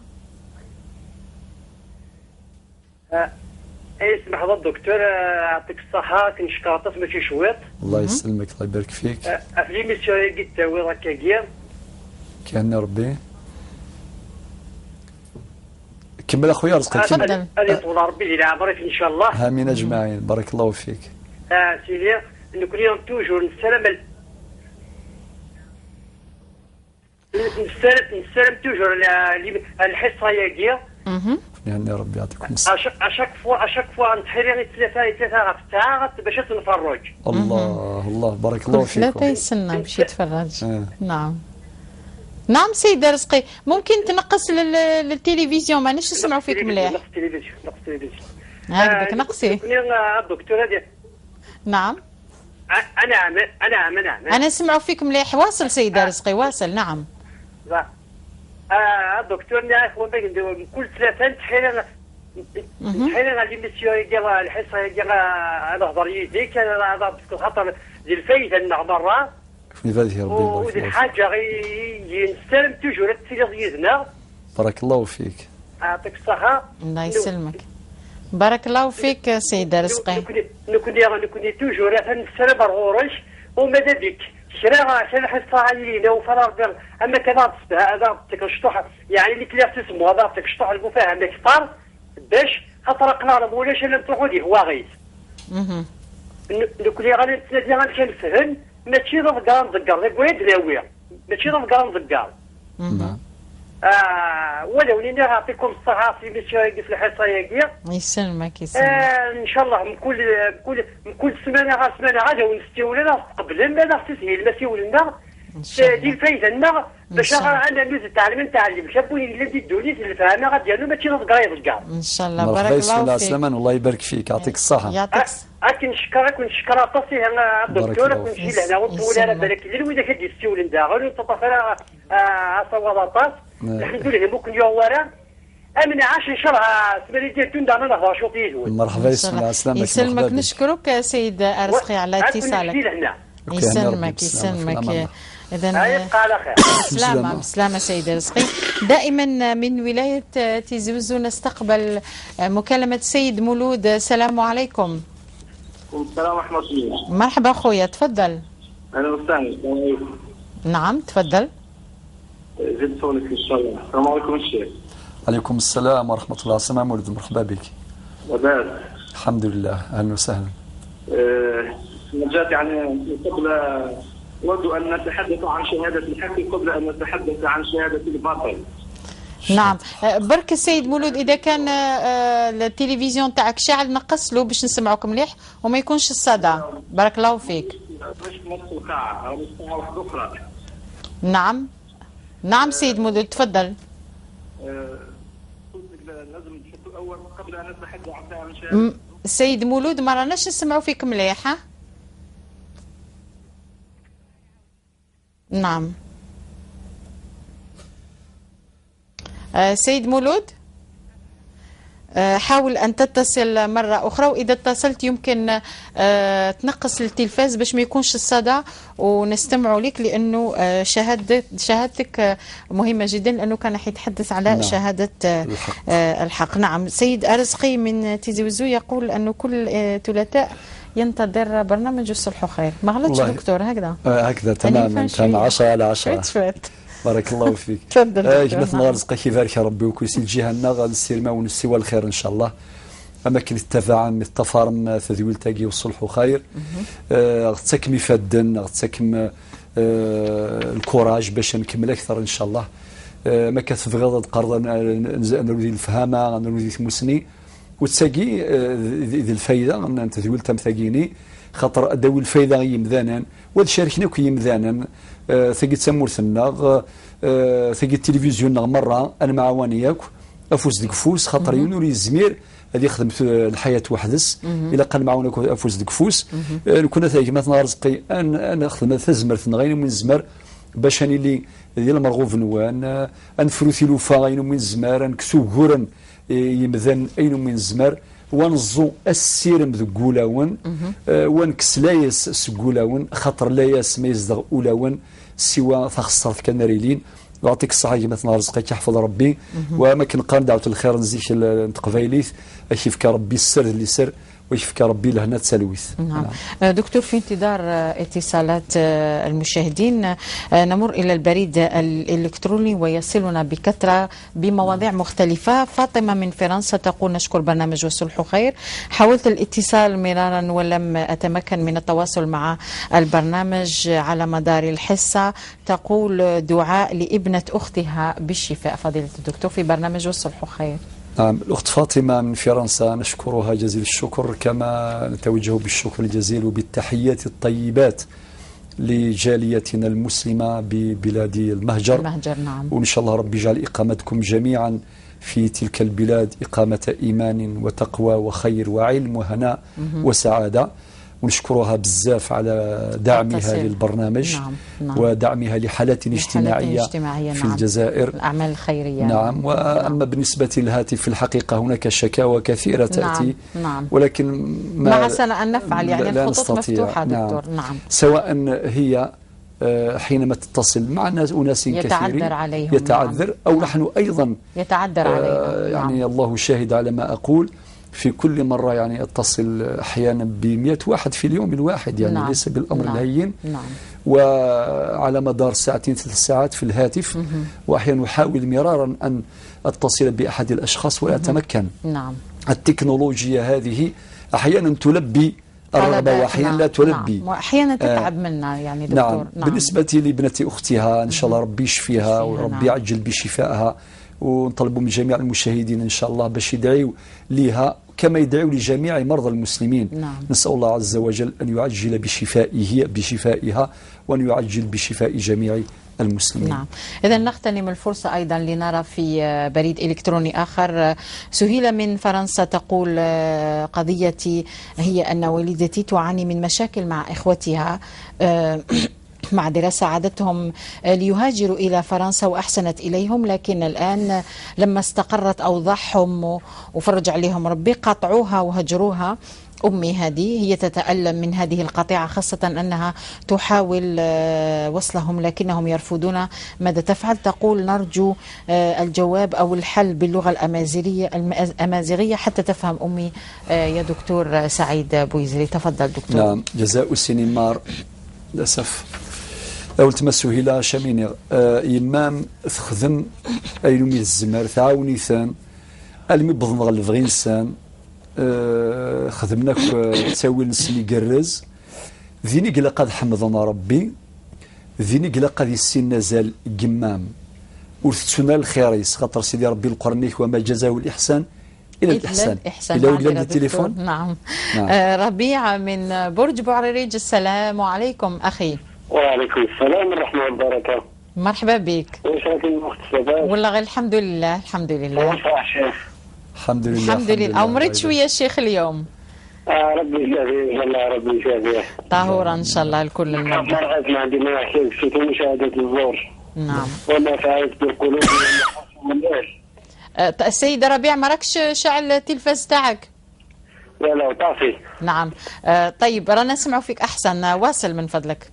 Speaker 15: اسمح لي الدكتور يعطيك الصحة، كنشكر طف ماشي شويط.
Speaker 2: الله يسلمك، الله يبارك فيك.
Speaker 15: أفلي ميسيو قلت تاوي راك كير.
Speaker 2: كان ربي. كمل اخويا رزقك.
Speaker 1: تفضل.
Speaker 15: اللي طول ربي لي عمرك ان شاء الله.
Speaker 2: امين اجمعين، بارك الله فيك.
Speaker 15: سيدي نكون يوم توجور نسلم توجور الحصه هي
Speaker 2: يعني ربي يعطيكم الصحة.
Speaker 15: اشاك فوا نتحري ثلاثه غفتها باش نتفرج.
Speaker 2: الله بارك الله فيك.
Speaker 1: ثلاثه يسنى باش يتفرج. نعم سيد رزقي، ممكن تنقص للتلفزيون، ماناش نسمعوا فيك مليح.
Speaker 15: نقص التلفزيون.
Speaker 1: هكذاك نقصي.
Speaker 15: الدكتوره
Speaker 1: نعم.
Speaker 15: انا
Speaker 1: نسمعوا فيك مليح. واصل سيد رزقي، واصل. نعم.
Speaker 15: الدكتور كل ثلاثه نتحيل غادي ميسيو ديال الحصه ديال نهضر يديك هذا خاطر ديال الفايده المره
Speaker 2: يا ربي.
Speaker 15: ودي الحاجه غير نستلم توجور التلفزيون.
Speaker 2: بارك الله فيك.
Speaker 15: يعطيك الصحه.
Speaker 1: الله يسلمك. بارك الله فيك سيد رزقي.
Speaker 15: نكون توجور نستلم الغورش وماذا بك شرا عشان حصه علينا وفرار اما كذا هذا تكشطح يعني اللي كلاف تسمو هذا تكشطح المفاهم كثار باش خاطر قنار مولاش لم تروحوا هو غيث. نكون غادي كنفهم ماشي ضغار نزقر ذاك ويد دراويه ماشي ضغار نزقر. ولو اني نعطيكم الصحه في مشاهد في الحصه هي
Speaker 1: يسلمك يسلمك.
Speaker 15: ان شاء الله من كل سمانه غير سمانه غادي ونستولنا قبل ما تسهيل ما سيولنا ديال الفايده لنا باش انا نتعلم شابوني اللي الدوليس اللي فاهمه غادي ديالو ماشي ضغار يضقر.
Speaker 1: ان شاء الله. بارك الله فيك.
Speaker 2: الله يبارك فيك، يعطيك الصحه.
Speaker 1: يعطيك
Speaker 15: كنشكرك طاسي الدكتور كنمشي لهنا ونطول على بالك الليل واذا كدي السيول داغل ونتطفى صواب طاس الحمد لله ممكن يوم ورا امن عاش ان شاء الله سمري ديال تون دعنا نهضر شو فيه.
Speaker 2: مرحبا
Speaker 1: يسلمك. نشكرك سيد رزقي على اتصالك. يسلمك. إذا سلامة سيد رزقي. دائما من ولاية تيزي وزو نستقبل مكالمة سيد مولود. السلام عليكم.
Speaker 16: السلام ورحمة الله.
Speaker 1: مرحبا أخويا، تفضل.
Speaker 16: أهلا وسهلا.
Speaker 1: نعم تفضل.
Speaker 16: زد صوتك إن شاء الله. السلام عليكم الشيخ.
Speaker 2: عليكم السلام ورحمة الله. سلام مولد، مرحبا بك.
Speaker 16: وبارك.
Speaker 2: الحمد لله، أهلا وسهلا.
Speaker 16: نجات يعني قبل أود أن نتحدث عن شهادة الحق قبل أن نتحدث عن شهادة الباطل.
Speaker 1: نعم برك السيد مولود، إذا كان التلفزيون تاعك شاعل نقص له باش نسمعوك مليح وما يكونش الصدى. بارك الله فيك.
Speaker 16: مش نص القاعة أو ساعة واحدة أخرى.
Speaker 1: نعم سيد مولود تفضل.
Speaker 16: لازم نحطه أول قبل أن نتحدث عن شهادة.
Speaker 1: السيد مولود ما راناش نسمعوا فيك مليح. ها نعم سيد مولود. حاول أن تتصل مرة أخرى، وإذا اتصلت يمكن تنقص التلفاز باش ما يكونش الصدى ونستمعوا لك، لأنه شهادتك مهمة جدا، لأنه كان حيتحدث على نعم. شهادة الحق. نعم. سيد أرزقي من تيزي وزو يقول أنه كل ثلاثاء ينتظر برنامج الصلح خير. ما غلطش دكتور؟
Speaker 2: هكذا تماما، تمام. 10 على 10. بارك الله فيك.
Speaker 1: تفضل.
Speaker 2: جماعة نغرزق كيفارك ربي وكيسيل جهنم غنسير ما ونسيوا الخير ان شاء الله. اماكن التفاعل التفارم تذويل تاقي والصلح خير. غتسكمي فادن، غتسكم الكوراج باش نكمل اكثر ان شاء الله. ما كتبغي تقرض نرودي الفهامه، نرودي مسني وتساقي ذي الفايده تذويل تم ثاقيني خاطر ادوي الفايده يمذانا والشاركنا كي يمذانا. ثقي تسمورثنا ثقي التلفزيون مره انا معاونياك افوز ديك فوس خاطر ينوري الزمير هذه يخدم الحياه وحدس الا قال معاونك افوز ديك فوس. كنا ثاقي مثلا رزقي انا خدمه ثزمر غير من الزمر باش اني اللي ديال المرغوب نوان انفروثي لوفا غير من الزمر نكسو غورن يمذن اين من الزمر ونزو السيرم ذو قولاون ونكس لايس سقولاون خاطر لايس ما يزدغ اولاون سوى فخسرت كناريلين. يعطيك الصحة مثلا رزقك يحفظ ربي وما كنقال دعوة الخير نزيك التقفايليث يشفك ربي السر اللي سر ويشفك ربي لهنا تسلويث.
Speaker 1: نعم. دكتور في انتظار اتصالات المشاهدين نمر إلى البريد الإلكتروني ويصلنا بكثرة بمواضيع مختلفة. فاطمة من فرنسا تقول نشكر برنامج والصلح خير، حاولت الاتصال مرارا ولم أتمكن من التواصل مع البرنامج على مدار الحصة. تقول دعاء لابنة أختها بالشفاء فضيلة الدكتور في برنامج والصلح خير.
Speaker 2: نعم. الأخت فاطمة من فرنسا نشكرها جزيل الشكر، كما نتوجه بالشكر الجزيل وبالتحيات الطيبات لجاليتنا المسلمة ببلاد المهجر.
Speaker 1: نعم.
Speaker 2: وإن شاء الله ربي يجعل إقامتكم جميعا في تلك البلاد إقامة إيمان وتقوى وخير وعلم وهناء وسعادة. ونشكرها بزاف على دعمها للبرنامج.
Speaker 1: نعم.
Speaker 2: ودعمها لحالات اجتماعية في الجزائر،
Speaker 1: الأعمال الخيرية.
Speaker 2: نعم. وأما بالنسبة للهاتف في الحقيقة هناك شكاوى كثيرة تأتي.
Speaker 1: نعم.
Speaker 2: ولكن
Speaker 1: ما عسانا أن نفعل يعني الخطوط مفتوحة دكتور.
Speaker 2: نعم. سواء هي حينما تتصل مع أناس كثيرين يتعذر أو نحن أيضا
Speaker 1: يتعذر عليهم.
Speaker 2: يعني الله شاهد على ما أقول. في كل مرة يعني اتصل أحيانا ب100 واحد في اليوم الواحد يعني ليس بالأمر الهين. وعلى مدار ساعتين 3 ساعات في الهاتف. وأحيانا أحاول مرارا أن أتصل بأحد الأشخاص ولا أتمكن. التكنولوجيا هذه أحيانا تلبي الرغبة وأحيانا لا تلبي.
Speaker 1: وأحيانا تتعب منا يعني دكتور.
Speaker 2: بالنسبة لابنة أختها إن شاء الله ربي يشفيها وربي يعجل بشفائها. ونطلبوا من جميع المشاهدين إن شاء الله باش يدعيوا لها كما يدعوا لجميع مرضى المسلمين. نسأل الله عز وجل أن يعجل بشفائها وأن يعجل بشفاء جميع المسلمين.
Speaker 1: نعم. إذا نغتنم الفرصة أيضا لنرى في بريد إلكتروني آخر. سهيلة من فرنسا تقول قضيتي هي أن والدتي تعاني من مشاكل مع إخوتها مع دراسة عادتهم ليهاجروا إلى فرنسا وأحسنت إليهم، لكن الآن لما استقرت أوضاعهم وفرج عليهم ربي قطعوها وهجروها. أمي هذه هي تتألم من هذه القطيعة، خاصة أنها تحاول وصلهم لكنهم يرفضون. ماذا تفعل؟ تقول نرجو الجواب أو الحل باللغة الأمازيغية حتى تفهم أمي يا دكتور سعيد بويزري. تفضل دكتور.
Speaker 2: نعم. جزاء السينمار للأسف أول تمسه إلى شمينيغ إمام تخدم أيلومي الزمار تعاوني ثان ألمي بضنغ الفغينسان خدمناك تساوي نسني قرز ذيني قلا قد حمضنا ربي ذيني قلا قد يسين نزال قمام ورثتنا الخيريس خاطر سيدي ربي القرنيك وما جزاه الإحسان إلى الإحسان.
Speaker 1: إلى ولد التليفون. نعم. ربيع من برج بوعريريج. السلام عليكم أخي.
Speaker 17: وعليكم السلام ورحمة الله وبركاته.
Speaker 1: مرحبا بك.
Speaker 17: واش راكي الوقت شباب؟
Speaker 1: والله غير الحمد لله الحمد لله.
Speaker 17: شيخ.
Speaker 2: الحمد لله
Speaker 1: الحمد لله. مريت شوية الشيخ اليوم.
Speaker 17: ربي يشافيه ان شاء الله ربي يشافيه.
Speaker 1: طهورا ان شاء الله الكل المرضى.
Speaker 17: ما عندي ما يحكي في مشاهدة الزور.
Speaker 1: نعم.
Speaker 17: وما فعلت بالقلوب من الليل.
Speaker 1: السيدة ربيع ما راكش شعل التلفاز تاعك؟
Speaker 17: لا طافي.
Speaker 1: نعم. طيب رانا نسمعوا فيك أحسن، واصل من فضلك.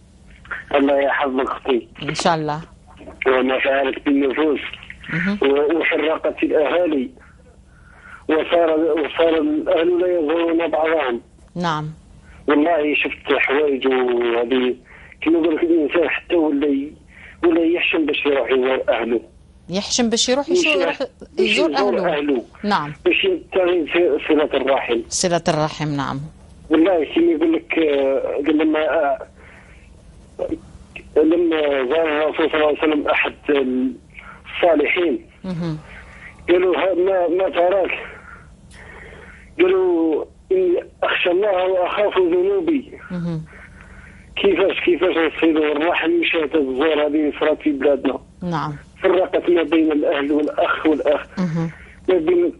Speaker 17: الله يحفظك أختي.
Speaker 1: إن شاء الله.
Speaker 17: وما فعلت بالنفوس وفرقت الأهالي وصار الأهل لا يزورون بعضهم.
Speaker 1: نعم.
Speaker 17: والله شفت حوايج وهذه كما يقول لك الإنسان حتى ولا يحشم باش يروح يزور أهله.
Speaker 1: يحشم باش يروح يزور أهله. نعم.
Speaker 17: باش يبتغي صلة الرحم.
Speaker 1: صلة الرحم نعم.
Speaker 17: والله كما يقول لك لما زار الرسول صلى الله عليه وسلم أحد الصالحين قالوا ما تراك؟ قالوا إني أخشى الله وأخاف ذنوبي. كيفاش نصيدوا الرحم مشات الزور هذه صارت في بلادنا.
Speaker 1: نعم.
Speaker 17: فرقت ما بين الأهل والأخ ما بين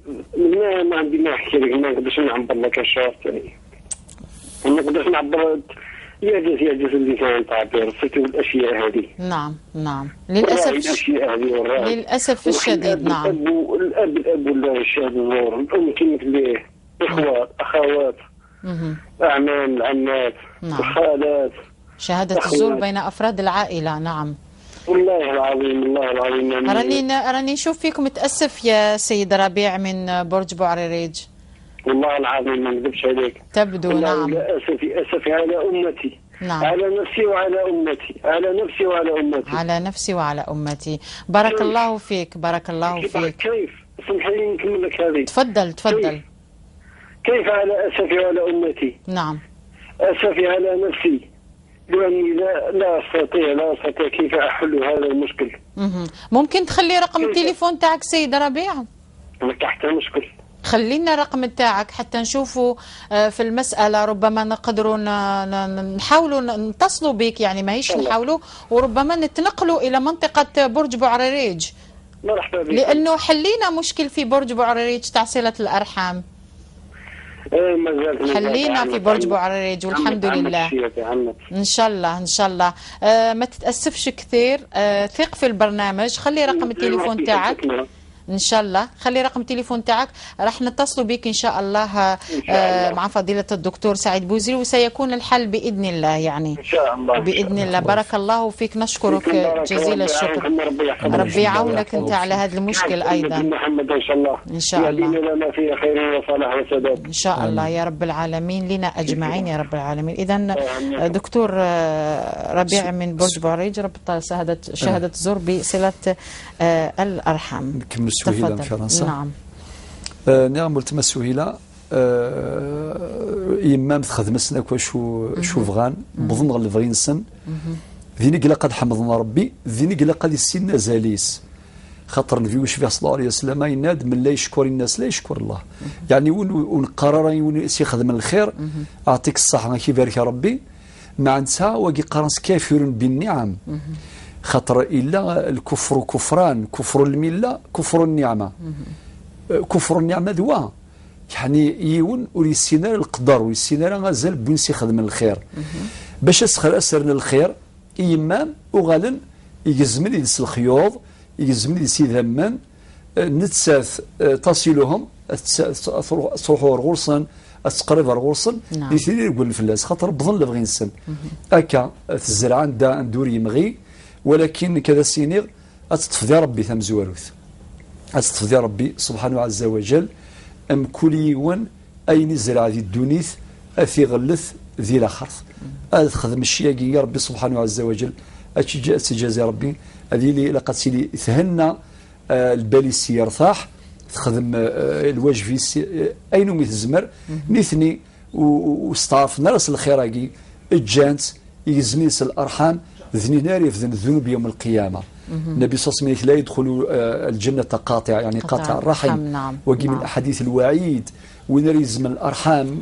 Speaker 17: ما عندي ما أحكي لك، ما نقدرش نعبر لك الشعور تاعي، ما نقدرش نعبر. يعجز اللسان تعبير صرت الأشياء هذه.
Speaker 1: نعم للأسف الشديد. نعم.
Speaker 17: الأب ولا الشهد الزور، الأم كلمة ليه، إخوات أخوات أعمام عمات خالات.
Speaker 1: شهادة الزور بين أفراد العائلة. نعم.
Speaker 17: والله العظيم
Speaker 1: راني نشوف فيك متأسف يا سيد ربيع من برج بوعريريج.
Speaker 17: والله العظيم ما نكذبش عليك.
Speaker 1: تبدو. نعم.
Speaker 17: أسفي على أمتي.
Speaker 1: نعم.
Speaker 17: على نفسي وعلى أمتي.
Speaker 1: على نفسي وعلى أمتي. بارك الله فيك.
Speaker 17: كيف؟ اسمحي لي نكمل لك هذه.
Speaker 1: تفضل.
Speaker 17: كيف على أسفي وعلى أمتي؟
Speaker 1: نعم.
Speaker 17: أسفي على نفسي لأني لا أستطيع كيف أحل هذا المشكل.
Speaker 1: ممكن تخلي رقم التليفون تاعك سيد ربيع؟
Speaker 17: تحت المشكل.
Speaker 1: خلينا الرقم تاعك حتى نشوفوا في المسألة، ربما نقدروا نحاولوا نتصلوا بك، يعني ماهيش نحاولوا، وربما نتنقلوا إلى منطقة برج بوعريريج.
Speaker 17: مرحبا بك.
Speaker 1: لأنه حلينا مشكل في برج بوعريريج تاع صلة الأرحام. حلينا في برج بوعريريج والحمد لله. ان شاء الله. ما تتأسفش كثير، ثق في البرنامج، خلي رقم التليفون تاعك ان شاء الله، خلي رقم التليفون تاعك، راح نتصلوا بك ان شاء الله مع فضيلة الدكتور سعيد بوزيري، وسيكون الحل باذن الله، يعني
Speaker 17: ان شاء الله
Speaker 1: باذن الله. بارك الله فيك، نشكرك جزيل الشكر. ربي يعاونك انت على هذا المشكل ايضا.
Speaker 17: محمد ان شاء الله.
Speaker 1: ان شاء الله.
Speaker 17: لنا فيه خير وصلاح وسداد
Speaker 1: ان شاء الله يا رب العالمين، لنا اجمعين يا رب العالمين. اذا دكتور ربيع من برج بوعريريج، رب شهادة الزور بصلة الارحام.
Speaker 2: نكمل سهيلة في فرنسا.
Speaker 1: نعم.
Speaker 2: نعم ولتما سهيلة يمام تخدم سناك شو فغان بظن غل فغين سن ذيني قلا قد حمضنا ربي، ذيني قلا قد السنة زاليس، خاطر النبي وش فيه صلى الله عليه وسلم يناد من لا يشكر الناس لا يشكر الله، يعني ونقرر يخدم الخير اعطيك الصحة كيف بارك ربي مع نتا وقي قرنس كافر بالنعم، خاطر إلا الكفر كفران، كفر الملة كفر النعمة. كفر النعمة دوا يعني يون وليسينا القدر وليسينا غازال بنسي خدم الخير باش اسخر اسرنا الخير إمام وغالن يجزمني يدس الخيوض يجزمني يدس يذمن نتساث تصلهم تروحوا غرصا تقرب غرصا يثير يقول الفلاس خاطر بظن لبغي نسن أكا الزرعان دا ندور يمغي، ولكن كذا سينيغ أتطفدي ربي ثم زواروث، أتطفدي ربي سبحانه عز وجل أم كل يوان أين زرع ذي الدونيث أثي غلث ذي الأخرث أخذ الشياقي يا ربي سبحانه عز وجل أتجازي ربي هذه اللي لقد سيلي ثهنا الباليسي يرتاح تخدم الواجب أين متزمر نثني واستعرفنا راس الخيراقي الجانت يزميس الأرحام ذني نار يفذن الذنوب يوم القيامة. النبي صلى الله عليه وسلم لا يدخل الجنة قاطع، يعني قاطع الرحم.
Speaker 1: نعم.
Speaker 2: وقي من أحاديث الوعيد ونار يزم الأرحام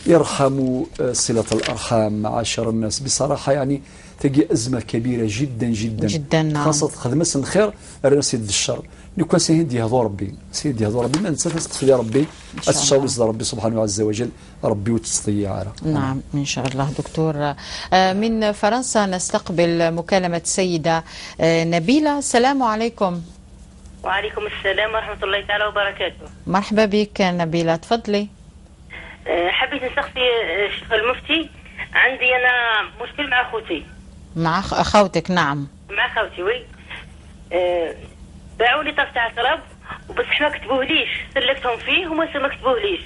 Speaker 2: يرحم صلة الأرحام معاشر الناس. بصراحة يعني تجي أزمة كبيرة جدا جدا
Speaker 1: جدا. نعم.
Speaker 2: خاصة خدمة الخير الناس يد الشر نكون سيدي هذا ربي سيدي هذا ربي ما ننسى تستفيد ربي أتشاوز ربي سبحانه عز وجل ربي وتستطيع.
Speaker 1: نعم إن شاء الله. دكتور من فرنسا نستقبل مكالمة السيدة نبيلة. السلام عليكم.
Speaker 18: وعليكم السلام ورحمة الله تعالى وبركاته.
Speaker 1: مرحبا بك نبيلة، تفضلي.
Speaker 18: حبيت نسقسي الشيخ المفتي، عندي أنا مشكل مع أخوتي.
Speaker 1: مع أخوتك؟ نعم
Speaker 18: مع أخوتي وي. باعوا لي طف تاع تراب وبس ما كتبوهليش، سلكتهم فيه وما كتبوهليش.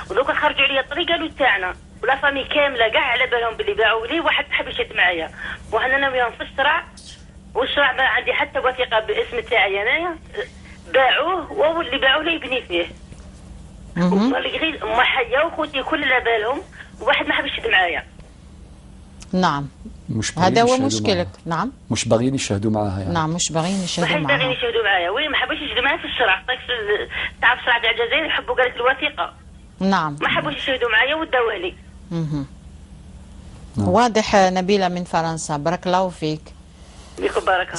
Speaker 18: ودوكا خرجوا عليا الطريق قالوا تاعنا ولا فامي كامله كاع على بالهم باللي باعوا لي، واحد حب يشد معايا وحنا ناويين في الشرع، والشرع ما عندي حتى وثيقه باسم تاعي انايا، باعوه وهو اللي باعوه لي يبني فيه. ما حيا وخوتي كل على بالهم وواحد ما حب يشد معايا.
Speaker 1: نعم
Speaker 2: مش
Speaker 1: هذا هو مشكلك. نعم
Speaker 2: مش باغيين يشهدوا معاها يعني.
Speaker 1: نعم مش باغيين يشهدوا معاها.
Speaker 18: ما باغيين يشهدوا معايا وي، ما حبوش يشهدوا معايا في الشرع. تعرف الشرع تاع الجزائر يحبوا قالت الوثيقه.
Speaker 1: نعم
Speaker 18: ما حبوش يشهدوا معايا وداوه لي.
Speaker 1: واضح. نبيلة من فرنسا، بارك الله فيك.
Speaker 18: بكم بركة.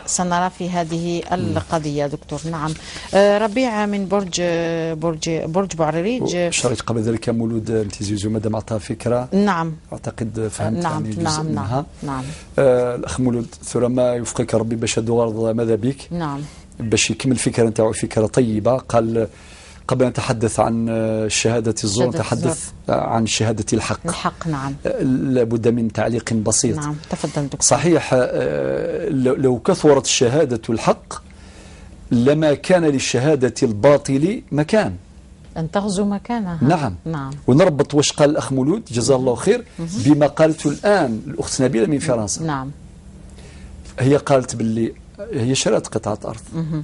Speaker 1: سنرى في هذه القضية دكتور. نعم. ربيع من برج بوعريريج.
Speaker 2: شريت قبل ذلك مولود انت زيزو مادام عطاها فكرة.
Speaker 1: نعم
Speaker 2: اعتقد فهمت.
Speaker 1: نعم
Speaker 2: يعني
Speaker 1: نعم
Speaker 2: منها.
Speaker 1: نعم.
Speaker 2: الاخ مولود ثرما يوفقك ربي باش هذو غرض ماذا بك.
Speaker 1: نعم.
Speaker 2: باش يكمل الفكرة نتاعو فكرة طيبة. قال قبل أن نتحدث عن شهادة الزور نتحدث عن شهادة الحق.
Speaker 1: الحق نعم.
Speaker 2: لابد من تعليق بسيط.
Speaker 1: نعم تفضل دكتور.
Speaker 2: صحيح لو كثرت شهادة الحق لما كان للشهادة الباطل مكان.
Speaker 1: أن تغزو مكانها.
Speaker 2: نعم.
Speaker 1: نعم.
Speaker 2: ونربط واش قال الأخ مولود جزاه الله خير بما قالته الآن الأخت نبيلة من فرنسا.
Speaker 1: نعم.
Speaker 2: هي قالت باللي هي شرت قطعة أرض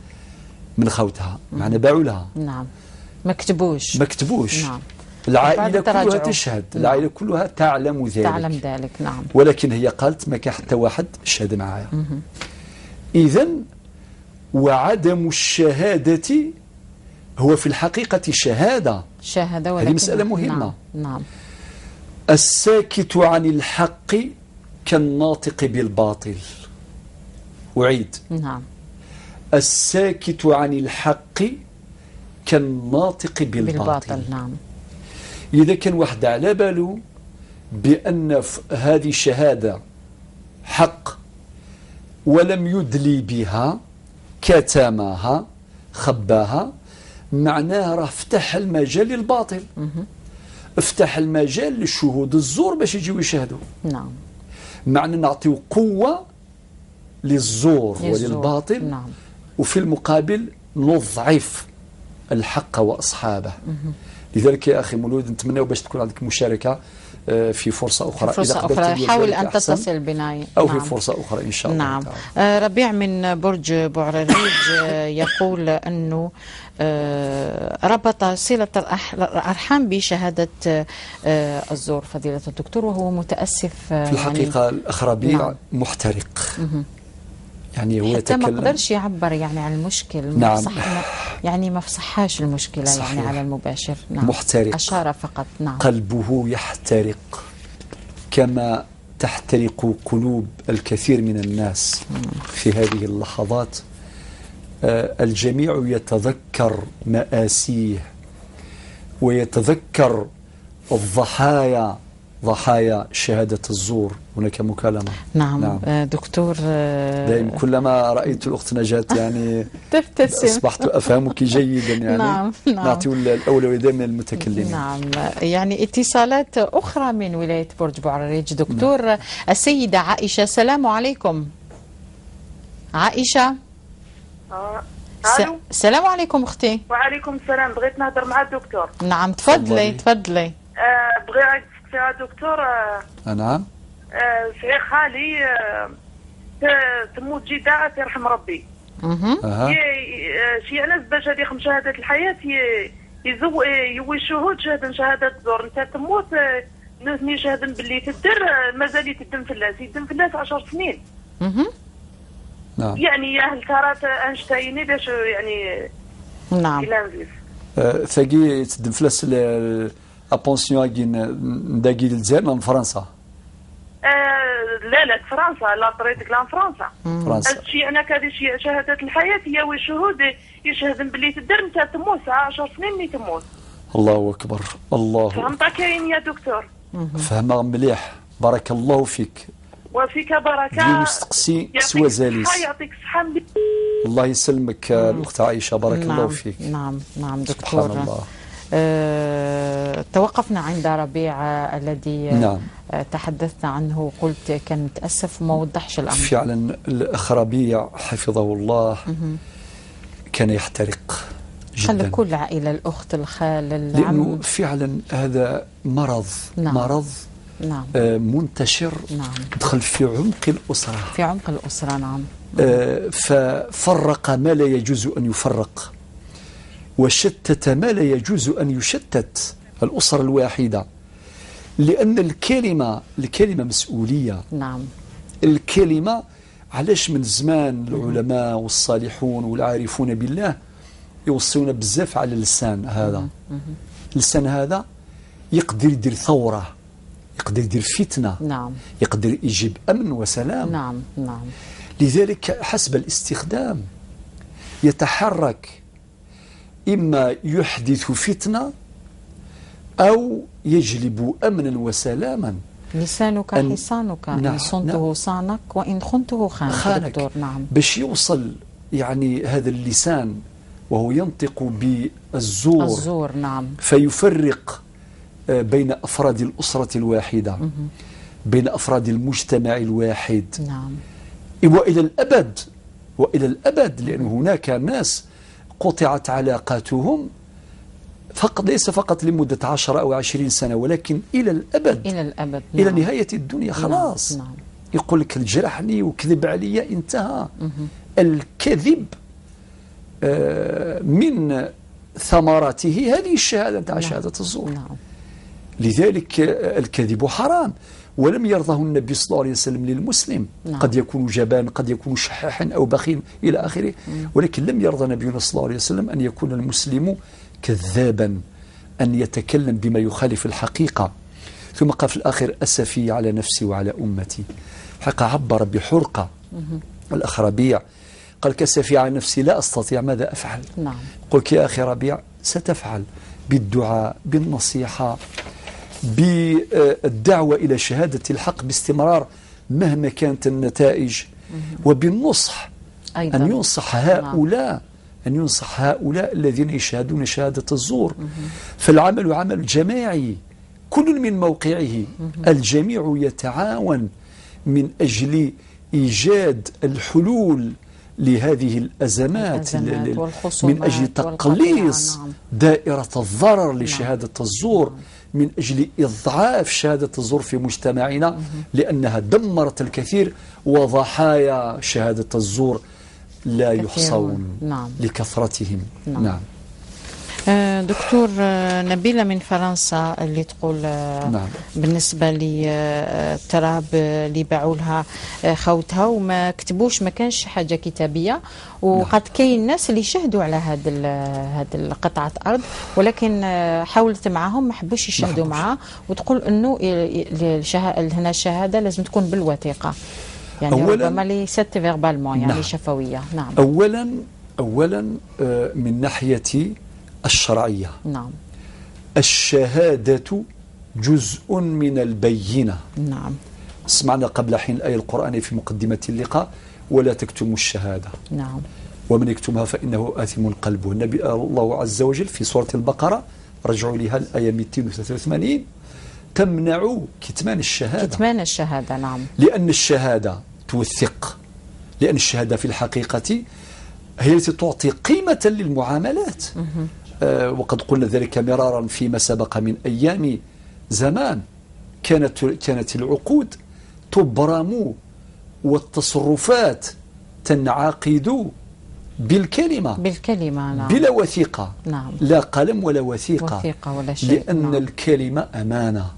Speaker 2: من خوتها، معنى باعوا لها.
Speaker 1: نعم. ما كتبوش. نعم.
Speaker 2: العائلة كلها تشهد. نعم. العائلة كلها تعلم
Speaker 1: ذلك. نعم.
Speaker 2: ولكن هي قالت ما كان حتى واحد شهد معايا. إذن وعدم الشهادة هو في الحقيقة شهادة. هذه مسألة مهمة.
Speaker 1: نعم.
Speaker 2: الساكت عن الحق كالناطق بالباطل. أعيد.
Speaker 1: نعم.
Speaker 2: الساكت عن الحق كالناطق بالباطل.
Speaker 1: نعم.
Speaker 2: إذا كان واحد على باله بأن هذه شهادة حق ولم يدلي بها، كتمها، خباها، معناه راه فتح المجال للباطل. افتح المجال للشهود الزور باش يجيو يشهدوا.
Speaker 1: نعم.
Speaker 2: معنى نعطيو قوة للزور وللباطل.
Speaker 1: نعم.
Speaker 2: وفي المقابل نضعف الحق وأصحابه. لذلك يا أخي مولود نتمنى باش تكون عندك مشاركة في فرصة أخرى.
Speaker 1: فرصة أخرى حاول أن تتصل بنا.
Speaker 2: أو
Speaker 1: نعم.
Speaker 2: في فرصة أخرى إن شاء الله.
Speaker 1: نعم. ربيع من برج بوعريريج يقول أنه ربط صلة الأرحام بشهادة الزور فضيلة الدكتور، وهو متأسف.
Speaker 2: في الحقيقة يعني الأخ ربيع نعم. محترق. يعني هو
Speaker 1: حتى ما قدرش يعبر يعني عن المشكل.
Speaker 2: نعم.
Speaker 1: يعني ما فصحاش المشكلة. صحيح. يعني على المباشر. نعم.
Speaker 2: محترق.
Speaker 1: أشار فقط. نعم.
Speaker 2: قلبه يحترق كما تحترق قلوب الكثير من الناس في هذه اللحظات. الجميع يتذكر مآسيه ويتذكر الضحايا، ضحايا شهادة الزور. هناك مكالمة.
Speaker 1: نعم. دكتور
Speaker 2: دائما كلما رأيت الأخت نجاة يعني
Speaker 1: تبتسم
Speaker 2: أصبحت أفهمك جيدا يعني.
Speaker 1: نعم.
Speaker 2: نعطي الأولوية دائما للمتكلمين.
Speaker 1: نعم. يعني اتصالات أخرى من ولاية برج بوعريريج دكتور. نعم. السيدة عائشة، السلام عليكم. عائشة. السلام عليكم أختي.
Speaker 19: وعليكم السلام. بغيت نهضر مع الدكتور.
Speaker 1: نعم تفضلي.
Speaker 19: بغيت يا دكتور.
Speaker 2: نعم.
Speaker 19: صغير خالي تموت جدة يرحم ربي. شي ناس باش هذه شهادة الحياة يوي الشهود شهادة الزور. انت تموت نثني شهدا باللي تدر مازال يتدم فلاس 10 سنين.
Speaker 2: نعم.
Speaker 19: يعني يا هل ترى انشتايني باش يعني.
Speaker 1: نعم.
Speaker 2: ثقي تدم فلاس ابونسيون نداقي للجزائر من فرنسا.
Speaker 19: لا فرنسا لا طريقك لا فرنسا. الشيء انا كادي شيء شهاده الحياه هي والشهود يشهدن باللي تدر انت تموت 10 سنين مي تموت.
Speaker 2: الله اكبر. الله
Speaker 19: فهمت كاين يا دكتور.
Speaker 2: فهمها مليح. بارك الله فيك.
Speaker 19: وفيك بركه.
Speaker 2: اليوم استقسي سوى زاليس.
Speaker 19: يعطيك الصحه.
Speaker 2: الله يسلمك الأخت عائشة، بارك الله فيك.
Speaker 1: نعم دكتور.
Speaker 2: سبحان الله.
Speaker 1: توقفنا عند ربيع الذي
Speaker 2: نعم.
Speaker 1: تحدثنا عنه، قلت كان متأسف وما وضحش الأمر.
Speaker 2: فعلا الأخ ربيع حفظه الله كان يحترق جدا.
Speaker 1: كل عائلة، الأخت، الخال، العم،
Speaker 2: لأنه فعلا هذا مرض.
Speaker 1: نعم.
Speaker 2: مرض
Speaker 1: نعم.
Speaker 2: منتشر.
Speaker 1: نعم.
Speaker 2: دخل في عمق الأسرة.
Speaker 1: في عمق الأسرة. نعم.
Speaker 2: ففرق ما لا يجوز أن يفرق، وشتت ما لا يجوز أن يشتت الأسرة الواحدة، لأن الكلمة مسؤولية.
Speaker 1: نعم.
Speaker 2: الكلمة علاش من زمان العلماء والصالحون والعارفون بالله يوصيون بزاف على اللسان هذا. اللسان هذا يقدر يدير ثورة، يقدر يدير فتنة.
Speaker 1: نعم.
Speaker 2: يقدر يجيب أمن وسلام.
Speaker 1: نعم.
Speaker 2: لذلك حسب الاستخدام يتحرك، إما يحدث فتنة أو يجلب أمنا وسلاما.
Speaker 1: لسانك حصانك، إن صنته صانك وإن خنته خانك. دكتور. نعم.
Speaker 2: باش يوصل يعني هذا اللسان وهو ينطق بالزور.
Speaker 1: نعم.
Speaker 2: فيفرق بين أفراد الأسرة الواحدة، بين أفراد المجتمع الواحد.
Speaker 1: نعم.
Speaker 2: وإلى الأبد، لأن هناك ناس قطعت علاقاتهم ليس فقط لمدة 10 أو 20 سنة، ولكن إلى الأبد.
Speaker 1: نعم.
Speaker 2: إلى نهاية الدنيا خلاص.
Speaker 1: نعم.
Speaker 2: يقول لك الجرحني وكذب علي، انتهى. الكذب من ثمراته هذه الشهادة تاع شهادة الزور.
Speaker 1: نعم.
Speaker 2: لذلك الكذب حرام، ولم يرضه النبي صلى الله عليه وسلم للمسلم.
Speaker 1: نعم.
Speaker 2: قد يكون جبان، قد يكون شحاحا أو بخيل إلى آخره، ولكن لم يرضى نبينا صلى الله عليه وسلم أن يكون المسلم كذابا، أن يتكلم بما يخالف الحقيقة. ثم قال في الآخر: أسفي على نفسي وعلى أمتي. حقا عبر بحرقة. الأخ ربيع قال: كسفي على نفسي لا أستطيع، ماذا أفعل؟
Speaker 1: نعم.
Speaker 2: قلت يا أخي ربيع ستفعل بالدعاء، بالنصيحة، بالدعوة إلى شهادة الحق باستمرار مهما كانت النتائج، وبالنصح أيضا. أن ينصح هؤلاء الذين يشهدون شهادة الزور. فالعمل عمل جماعي، كل من موقعه. الجميع يتعاون من أجل إيجاد الحلول لهذه الأزمات، من أجل تقليص دائرة الضرر لشهادة الزور، من أجل إضعاف شهادة الزور في مجتمعنا، لأنها دمرت الكثير، وضحايا شهادة الزور لا يحصون لكثرتهم. نعم.
Speaker 1: دكتور نبيلة من فرنسا اللي تقول بالنسبة للتراب اللي باعوا لها خوتها وما كتبوش، ما كانش حاجة كتابية، وقد كاين ناس اللي شهدوا على هذا القطعة أرض، ولكن حاولت معهم ما حبوش يشهدوا معها، وتقول إنه هنا الشهادة لازم تكون بالوثيقة، يعني ربما ليست فيربالمون، يعني شفوية. نعم.
Speaker 2: أولا من ناحية الشرعية.
Speaker 1: نعم.
Speaker 2: الشهادة جزء من البينة.
Speaker 1: نعم.
Speaker 2: سمعنا قبل حين الآية القرآنية في مقدمة اللقاء: ولا تكتموا الشهادة.
Speaker 1: نعم.
Speaker 2: ومن يكتمها فإنه آثم قلبه. النبي الله عز وجل في سورة البقرة، رجعوا لها الآية 283، تمنع كتمان الشهادة.
Speaker 1: كتمان الشهادة. نعم.
Speaker 2: لأن الشهادة توثق، لأن الشهادة في الحقيقة هي التي تعطي قيمة للمعاملات. وقد قلنا ذلك مرارا فيما سبق من أيام زمان. كانت العقود تبرم والتصرفات تنعقد بالكلمة.
Speaker 1: نعم.
Speaker 2: بلا وثيقة.
Speaker 1: نعم.
Speaker 2: لا قلم ولا وثيقة
Speaker 1: ولا شيء.
Speaker 2: لأن نعم. الكلمة أمانة.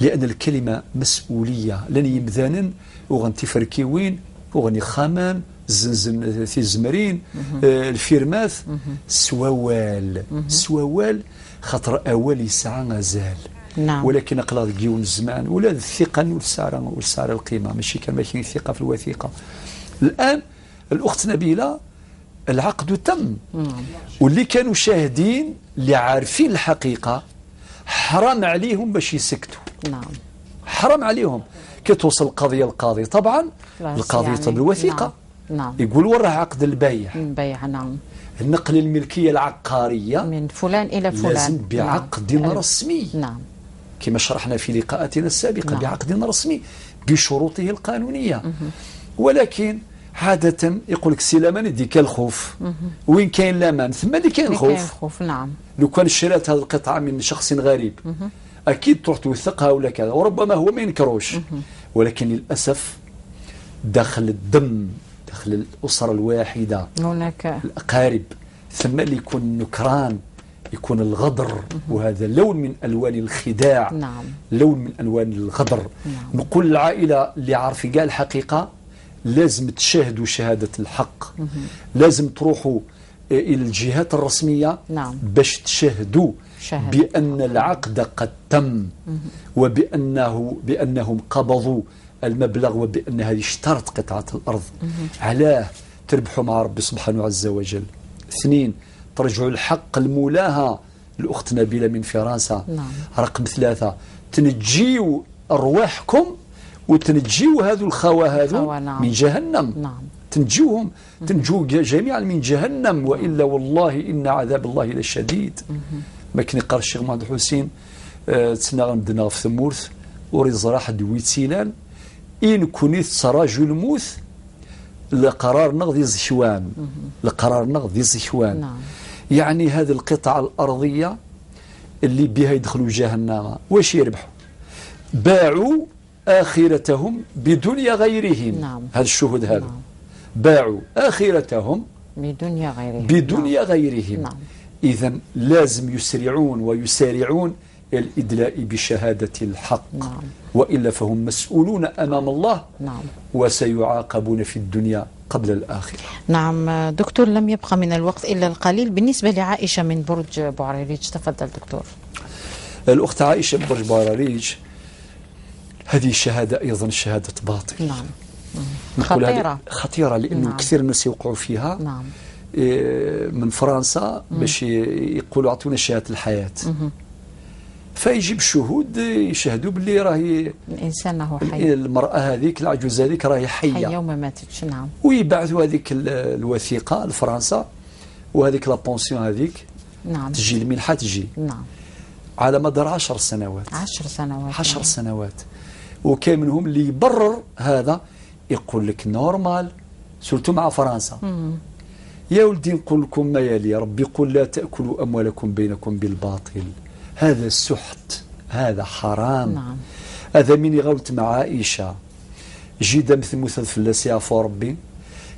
Speaker 2: لأن الكلمة مسؤولية. لن يمذانا وغنتي فركيوين وغني خامان الزنزن في الزمرين الفيرماث سوال خاطر أول يسعى غزال.
Speaker 1: نعم.
Speaker 2: ولكن أقلاد جيون الزمان ولا الثقة والسعر القيمة، ماشي كان ماشي ثقة في الوثيقة. الآن الأخت نبيلة العقد تم. واللي كانوا شاهدين اللي عارفين الحقيقة حرام عليهم باش يسكتوا.
Speaker 1: نعم.
Speaker 2: حرام عليهم. كتوصل القضية للقاضي طبعا القاضي يطلب يعني الوثيقة.
Speaker 1: نعم.
Speaker 2: يقول وراه عقد البيع.
Speaker 1: نعم.
Speaker 2: نقل الملكية العقارية
Speaker 1: من فلان إلى فلان
Speaker 2: لازم بعقد رسمي.
Speaker 1: نعم.
Speaker 2: كما شرحنا في لقاءاتنا السابقة. بعقد رسمي بشروطه القانونية. ولكن عادة يقول لك سي لامان ديك الخوف. وين كاين لامان ثم اللي كاين خوف.
Speaker 1: نعم.
Speaker 2: لو كان شرات هذه القطعة من شخص غريب أكيد تروح توثقها ولا كذا، وربما هو ما ينكروش. ولكن للأسف داخل الدم، داخل الأسرة الواحدة
Speaker 1: هناك
Speaker 2: الأقارب، ثم اللي يكون النكران، يكون الغدر. وهذا لون من ألوان الخداع.
Speaker 1: نعم.
Speaker 2: لون من ألوان الغدر.
Speaker 1: نعم.
Speaker 2: نقول العائلة اللي عارفة قال الحقيقة لازم تشاهدوا شهادة الحق. لازم تروحوا إلى الجهات الرسمية.
Speaker 1: نعم.
Speaker 2: باش تشاهدوا بأن العقد قد تم، بأنهم قبضوا المبلغ، وبأن هذه اشترت قطعة الأرض. علاه تربحوا مع ربي سبحانه عز وجل. 2 ترجعوا الحق المولاها الأخت نبيلة من فرنسا.
Speaker 1: نعم.
Speaker 2: رقم 3 تنجيوا أرواحكم وتنجيوا هذو الخوة هذو
Speaker 1: نعم.
Speaker 2: من جهنم.
Speaker 1: نعم.
Speaker 2: تنجوهم، تنجوا جميعا من جهنم، وإلا والله إن عذاب الله لشديد. ما كان يقرأ الشيخ محمد الحسين تسنى غندنا في ثمورث وريز راح دويت سيلان إن كنت سراجل موث لقرار نغضي زشوان. لقرار نغضي زشوان.
Speaker 1: نعم.
Speaker 2: يعني هذه القطعة الأرضية اللي بها يدخلوا جهنم واش يربحوا؟ باعوا آخرتهم بدنيا غيرهم.
Speaker 1: نعم.
Speaker 2: هذا الشهود هذا. نعم. باعوا آخرتهم بدنيا غيرهم.
Speaker 1: نعم.
Speaker 2: إذن لازم يسرعون ويسارعون الإدلاء بشهادة الحق.
Speaker 1: نعم.
Speaker 2: وإلا فهم مسؤولون أمام الله.
Speaker 1: نعم.
Speaker 2: وسيعاقبون في الدنيا قبل الآخرة.
Speaker 1: نعم دكتور، لم يبقى من الوقت إلا القليل. بالنسبة لعائشة من برج بوعريريج، تفضل دكتور.
Speaker 2: الأخت عائشة من برج بوعريريج هذه شهادة أيضا شهادة باطل.
Speaker 1: نعم.
Speaker 2: خطيرة لأنه
Speaker 1: نعم.
Speaker 2: كثير الناس يوقعوا فيها.
Speaker 1: نعم.
Speaker 2: من فرنسا باش يقولوا اعطونا شهاده الحياه. فيجيب شهود يشهدوا باللي راهي
Speaker 1: الانسان هو حي،
Speaker 2: المراه هذيك العجوز هذيك راهي حيه
Speaker 1: وما ماتتش. نعم.
Speaker 2: ويبعثوا هذيك الوثيقه لفرنسا، وهذيك لابونسيون هذيك
Speaker 1: نعم
Speaker 2: تجي المنحه تجي.
Speaker 1: نعم.
Speaker 2: على مدار 10 سنوات. 10 سنوات. وكاين منهم اللي يبرر هذا، يقول لك نورمال سولتو مع فرنسا. يا ولدي نقول لكم ما يلي، ربي يقول لا تأكلوا أموالكم بينكم بالباطل، هذا سحت، هذا حرام.
Speaker 1: نعم.
Speaker 2: هذا من غلط مع عائشة جيدا مثل مثل فلاسي عفو ربي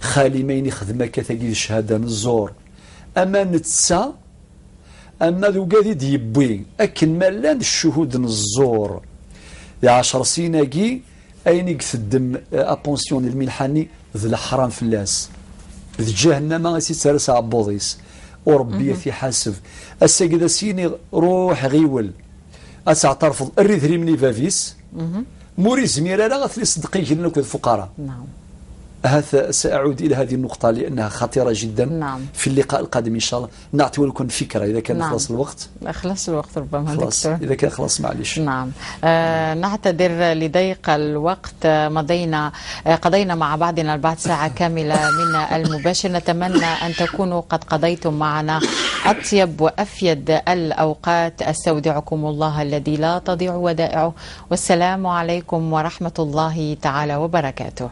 Speaker 2: خالي مين خدمة كثاقي شهادة الزور أما نتسا أما ذو قاذي يبوي أكن مالان الشهود الزور يا 10 سنين أين يقثدم أبونسيون المنحاني ذي الحرام فلاس ذي جهنم غاسي تسرس عبوضيس وربي في حاسب السيدة سيني روح غيول أتعترفض الريثري مني فافيس موري زميرة لا غثلي صدقي لنا الفقراء.
Speaker 1: نعم.
Speaker 2: هذا سأعود إلى هذه النقطة لأنها خطيرة جدا.
Speaker 1: نعم.
Speaker 2: في اللقاء القادم إن شاء الله نعطي لكم فكرة إذا كان
Speaker 1: نعم.
Speaker 2: خلص الوقت.
Speaker 1: خلص الوقت ربما
Speaker 2: خلاص
Speaker 1: دكتور.
Speaker 2: إذا كان خلاص معليش.
Speaker 1: نعم. نعتذر لضيق الوقت. قضينا مع بعضنا البعض ساعة كاملة من المباشر. نتمنى أن تكونوا قد قضيتم معنا أطيب وأفيد الأوقات. أستودعكم الله الذي لا تضيع ودائعه، والسلام عليكم ورحمة الله تعالى وبركاته.